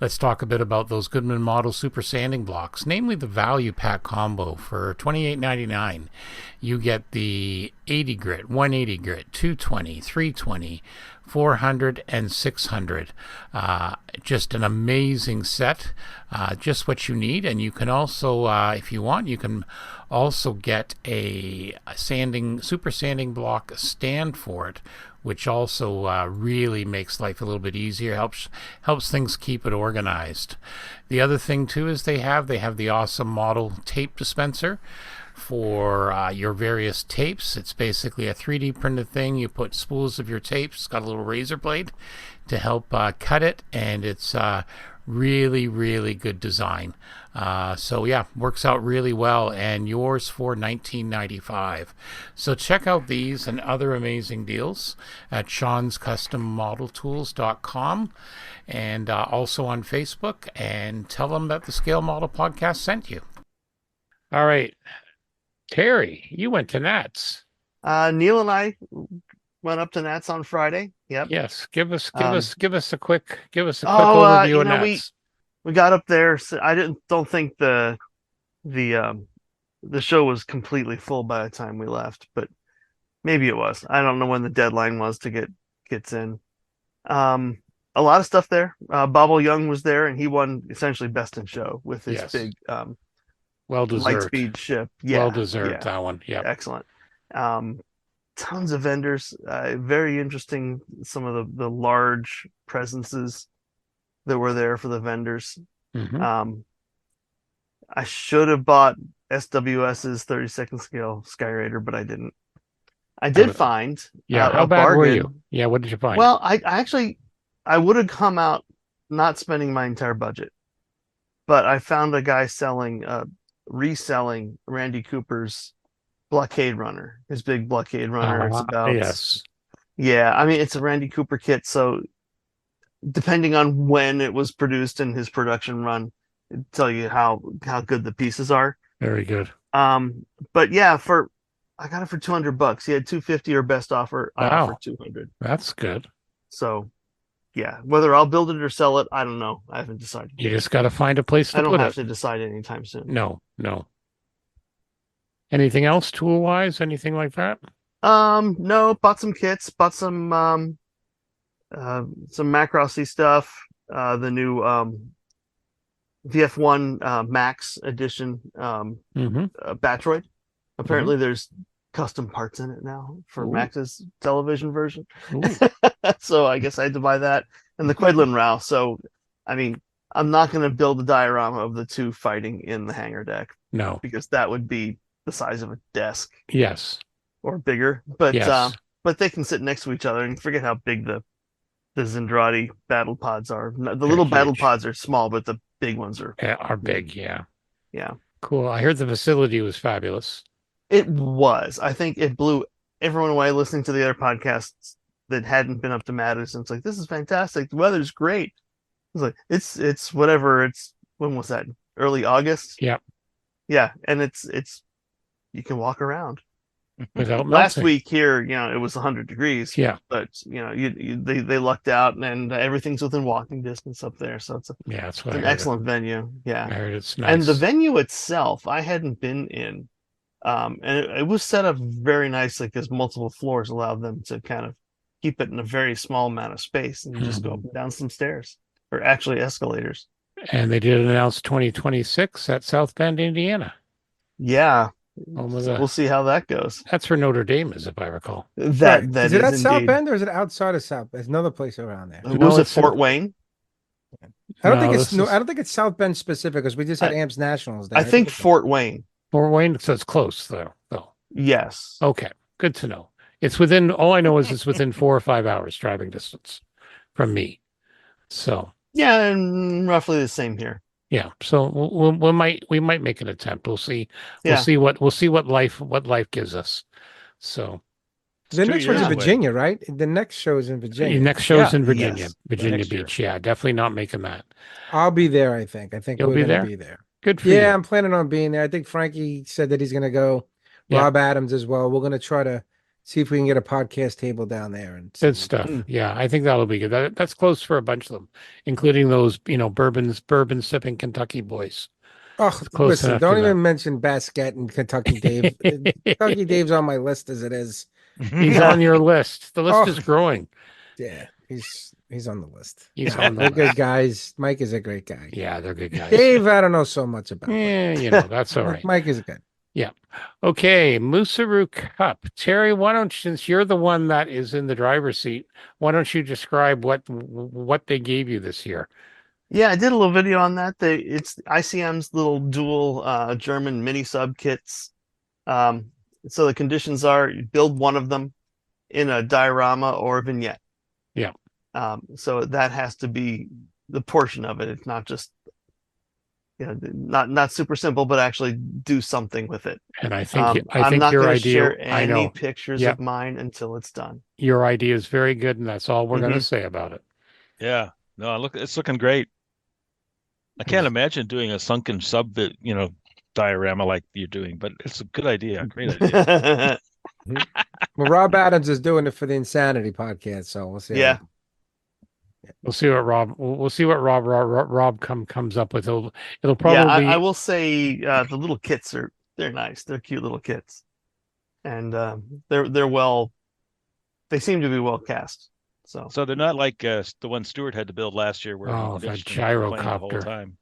Let's talk a bit about those Goodman Model Super Sanding Blocks, namely the Value Pack Combo for $28.99. You get the 80 grit, 180 grit, 220, 320, 400, and 600. Just an amazing set, just what you need. And you can also, if you want, you can also get a super sanding block stand for it, which also really makes life a little bit easier, helps things keep it organized. The other thing too is they have the awesome model tape dispenser for your various tapes. It's basically a 3D printed thing. You put spools of your tapes. It's got a little razor blade to help cut it, and it's really, really good design. So yeah, works out really well, and yours for $19.95. So check out these and other amazing deals at Sean'sCustomModelTools.com, and also on Facebook, and tell them that the Scale Model Podcast sent you. All right, Terry, you went to Nats. Neil and I went up to Nats on Friday. Yep. Yes, give us a quick overview of Nats. We got up there. So I don't think the show was completely full by the time we left, but maybe it was. I don't know when the deadline was to get kits in. A lot of stuff there. Bobble Young was there, and he won essentially best in show with his big well-deserved Lightspeed ship. Yeah, well-deserved that one. Yeah, excellent. Tons of vendors. Very interesting. Some of the large presences that were there for the vendors. Mm-hmm. I should have bought SWS's 32nd scale Skyraider, but I didn't. I did find how bad bargain. were you? Yeah, what did you find? Well, I would have come out not spending my entire budget, but I found a guy reselling Randy Cooper's Blockade Runner, his big Blockade Runner. It's about it's a Randy Cooper kit, so depending on when it was produced in his production run, it'll tell you how good the pieces are. Very good. But yeah, I got it for $200. He had $250 or best offer. I offered $200. That's good. So yeah, whether I'll build it or sell it, I don't know. I haven't decided. You just got to find a place to put it. I don't have to decide anytime soon. No. Anything else tool-wise? Anything like that? No. Bought some kits. Bought some Macrossy stuff. The new VF1 Max edition Batroid. Apparently, there's custom parts in it now for Max's television version. So I guess I had to buy that, and the Quedlin Rao. So, I mean, I'm not going to build a diorama of the two fighting in the hangar deck. No, because that would be the size of a desk. Yes, or bigger. But yes. But they can sit next to each other, and forget how big the Zendrati battle pods are. The little battle pods are small, but the big ones are big. Yeah. Cool. I heard the facility was fabulous. It was. I think it blew everyone away listening to the other podcasts that hadn't been up to Madison. It's like, this is fantastic. The weather's great. It's like it's whatever. When was that? Early August. Yeah. Yeah, and it's you can walk around. Without Last melting. week here, it was 100 degrees. Yeah, but they lucked out, and everything's within walking distance up there. So it's an excellent venue. Yeah, I heard it's nice. And the venue itself, I hadn't been in, and it was set up very nicely because multiple floors allowed them to kind of keep it in a very small amount of space, and you just go up and down some stairs, or actually escalators. And they did announce 2026 at South Bend, Indiana. Yeah. We'll see how that goes. That's where Notre Dame is, if I recall. That is it at South Bend, or is it outside of South? There's another place around there. Was it Fort Wayne? I don't think it's South Bend specific, because we just had AMPS Nationals there. I think Fort Wayne. Fort Wayne, so it's close though. Yes. Okay, good to know. It's within. All I know is it's within 4 or 5 hours driving distance from me. So. Yeah, and roughly the same here. Yeah, so we might make an attempt. We'll see. We'll see what life gives us. So the next one's in Virginia, right? The next show is in Virginia. The next show is in Virginia, Virginia Beach. Yeah, definitely not making that. I'll be there. I think you'll we're gonna be there. Good for you. Yeah, I'm planning on being there. I think Frankie said that he's gonna go. Yeah. Rob Adams as well. We're gonna try to see if we can get a podcast table down there and good stuff. Yeah, I think that'll be good. That's close for a bunch of them, including those bourbon sipping Kentucky boys. Oh, Close listen, enough don't to even mention Basket and Kentucky Dave. Kentucky that. Dave's on my list as it is. He's on your list. The list Oh, is growing. yeah, he's on the list. He's No, on the they're good list. guys. Mike is a great guy. Yeah, they're good guys. Dave, I don't know so much about. Yeah, you know, that's all right. Mike is good. Yeah. Okay, Musaru Cup. Terry, why don't since you're the one that is in the driver's seat, why don't you describe what they gave you this year? Yeah, I did a little video on that. It's ICM's little dual German mini sub kits. So the conditions are you build one of them in a diorama or a vignette. Yeah. So that has to be the portion of it. It's not just not super simple, but actually do something with it. And I think I'm not your going to idea, share I any know. pictures Yep. of mine until it's done. Your idea is very good, and that's all we're going to say about it. Yeah. No, it's looking great. I can't imagine doing a sunken sub, diorama like you're doing, but it's a good idea. Great idea. Well, Rob Adams is doing it for the Insanity podcast, so we'll see. Yeah. We'll see what we'll see what Rob comes up with. It'll probably I will say the little kits they're nice. They're cute little kits, and they're well. They seem to be well cast. So they're not like the one Stuart had to build last year, where he that bitched and complained the whole gyrocopter. time.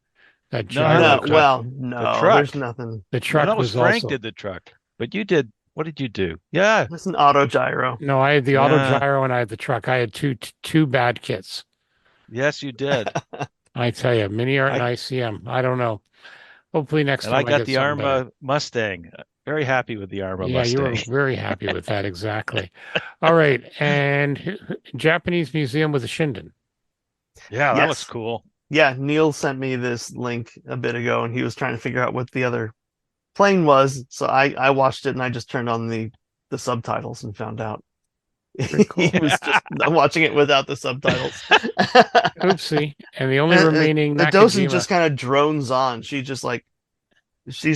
That No, gyrocopter. no, truck. there's nothing. The truck No, that was Frank also did the truck, but you did. What did you do? Yeah. It's an auto gyro. no. I had the auto Yeah. gyro and I had the truck. I had two bad kits. Yes, you did. I tell you, Mini Art and ICM. I don't know. Hopefully next And time I got get the something better. Arma Mustang. Very happy with the Arma Yeah, you were Mustang. very happy with that. Exactly. All right. And Japanese museum with a Shinden. Yeah, that Yes. looks cool. Yeah, Neil sent me this link a bit ago, and he was trying to figure out what the other plane was. So I watched it, and I just turned on the subtitles and found out. Cool. He was just watching it without the subtitles. Oopsie. And the only remaining the Nakajima. docent just kind of drones on. She's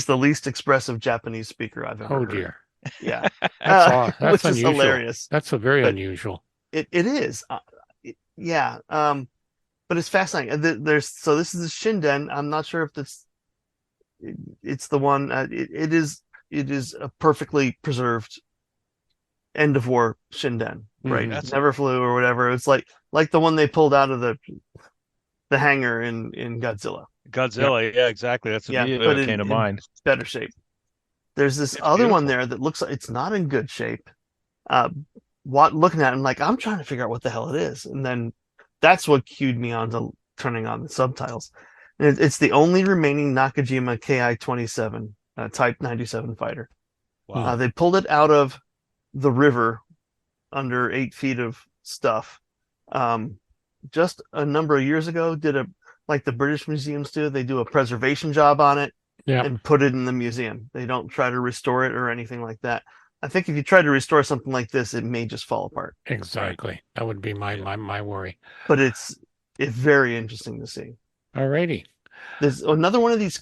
the least expressive Japanese speaker I've ever Oh heard. dear. Yeah, That's which unusual. is hilarious. That's very But unusual. It is. Yeah. But it's fascinating. This is a Shinden. I'm not sure if it's the one. It is a perfectly preserved end of war Shinden, right? Mhm. Never flew or whatever. It's like the one they pulled out of the hangar in Godzilla. Godzilla, yeah, exactly. That's immediately what came to mind. Better shape. There's this other one there that looks like it's not in good shape. Looking at it, I'm like, I'm trying to figure out what the hell it is, and then that's what cued me on to turning on the subtitles. And it's the only remaining Nakajima Ki-27 Type 97 fighter. Wow. They pulled it out of the river under 8 feet of stuff just a number of years ago. Like the British museums do. They do a preservation job on it and put it in the museum. They don't try to restore it or anything like that. I think if you try to restore something like this, it may just fall apart. Exactly. That would be my worry. But it's very interesting to see. All righty. There's another one of these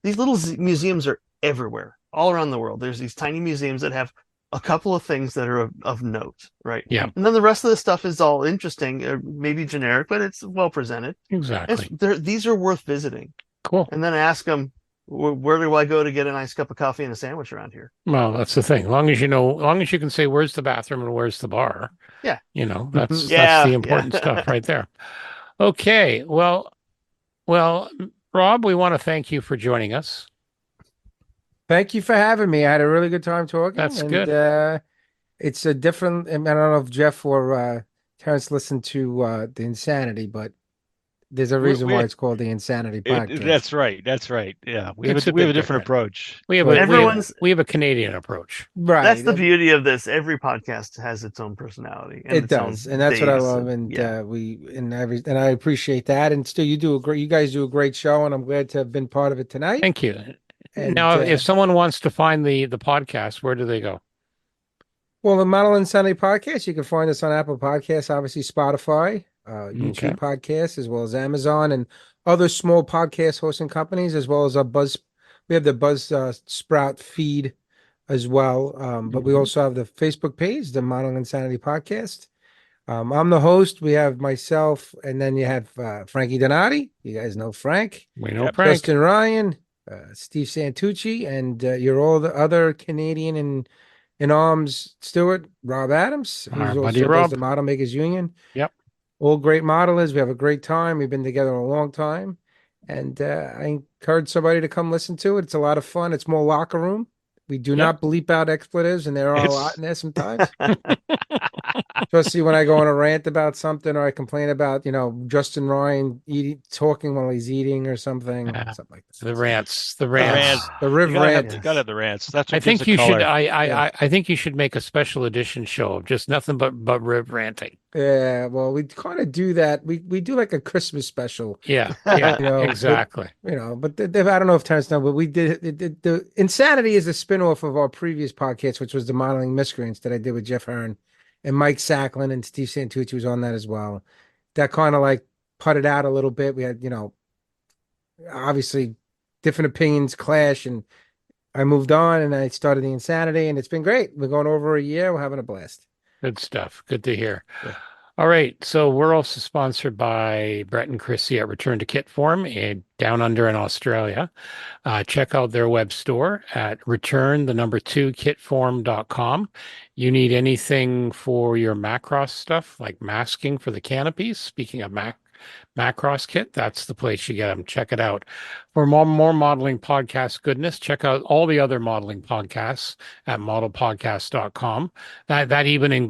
little museums are everywhere, all around the world. There's these tiny museums that have a couple of things that are of note, right? Yeah. And then the rest of the stuff is all interesting, or maybe generic, but it's well presented. Exactly. These are worth visiting. Cool. And then ask them, where do I go to get a nice cup of coffee and a sandwich around here? Well, that's the thing. As long as you can say where's the bathroom and where's the bar. Yeah. That's the important stuff right there. Okay. Well, Rob, we want to thank you for joining us. Thank you for having me. I had a really good time talking. That's good. It's a different. I don't know if Geoff or Terrence listened to the Insanity, but there's a reason why it's called the Insanity podcast. That's right. Yeah, we have It's a a bit different approach. We have a Canadian approach. Right. That's the beauty of this. Every podcast has its own personality. And it does, and that's what I love. And I appreciate that. And still, you guys do a great show, and I'm glad to have been part of it tonight. Thank you. And now, if someone wants to find the podcast, where do they go? Well, the Model Insanity podcast, you can find us on Apple Podcasts, obviously Spotify, YouTube podcasts, as well as Amazon and other small podcast hosting companies, as well as we have the Buzz Sprout feed as well. But we also have the Facebook page, the Model Insanity podcast. I'm the host. We have myself, and then you have Frankie Donati. You guys know Frank. We know Yep. Frank. Justin Ryan, Steve Santucci, and you're all the other Canadian in arms, Stuart, Rob Adams, who's Our also buddy does Rob. the Model Makers Union. Yep. All great modelers. We have a great time. We've been together a long time. And I encourage somebody to come listen to it. It's a lot of fun. It's more locker room. We do not bleep out expletives, and there are a lot in there sometimes. Especially when I go on a rant about something or I complain about, Justin Ryan talking while he's eating or something like that. The rants, the The rants. rants. The Riv You gotta rant. have the rants. That's what I gives think the you should. color. I think you should make a special edition show of just nothing but Riv ranting. Yeah, well, we kind of do that. We do like a Christmas special. Yeah, exactly. But I don't know if Terrence knows, but we did the Insanity is a spinoff of our previous podcast, which was the Modeling Miscreants that I did with Jeff Hearn and Mike Sacklin, and Steve Santucci was on that as well. That kind of like putted out a little bit. We had, obviously different opinions clash, and I moved on and I started the Insanity, and it's been great. We're going over a year. We're having a blast. Good stuff. Good to hear. Yeah. All right. So we're also sponsored by Brett and Chrissy at Return to Kit Form down under in Australia. Check out their web store at return2kitform.com. You need anything for your Macross stuff, like masking for the canopies. Speaking of Macross kit, that's the place you get them. Check it out. For more modeling podcast goodness, check out all the other modeling podcasts at modelpodcast.com.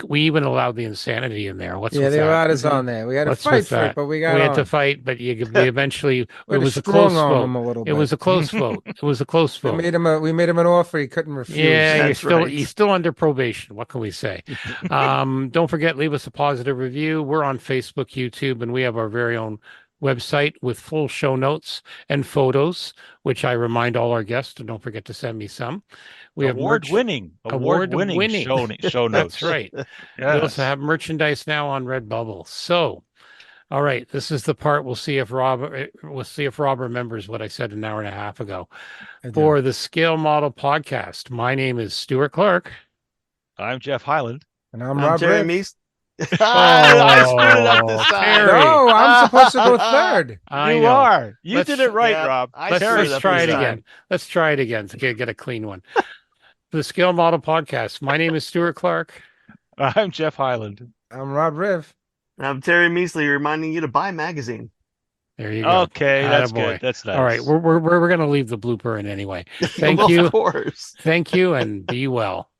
We even allowed the Insanity in there. What's Yeah, with they that? allowed us on there. We had to What's fight with for it, that? but we We got had on. to fight, but you eventually it We had to was a close strong-arm vote. him a little It bit. was a close vote. It was a close We vote. we made him an offer he couldn't refuse. Yeah, That's you're still under probation. What can we say? Don't forget, leave us a positive review. We're on Facebook, YouTube, and we have our very own website with full show notes and photos, which I remind all our guests to don't forget to send me some. We have award-winning show notes. That's right. Yes. We also have merchandise now on Redbubble. So, all right, this is the part we'll see if Rob remembers what I said an hour and a half ago. For the Scale Model Podcast, my name is Stuart Clark. I'm Geoff Highland. And I'm I'm Rob Terry Riv. Meese. I screwed it up this time. Terry. No, I'm supposed to go third. I You know. are. You Let's- did it right, yeah, Rob. I Let's, screwed let's it up try it this again. time. Let's try it again to get a clean one. For the Scale Model Podcast, my name is Stuart Clark. I'm Geoff Highland. I'm Rob Riv. And I'm Terry Measley reminding you to buy a magazine. There you go. Okay, that's Attaboy. good. That's nice. All right, we're going to leave the blooper in anyway. Thank you. Of course. Thank you, and be well.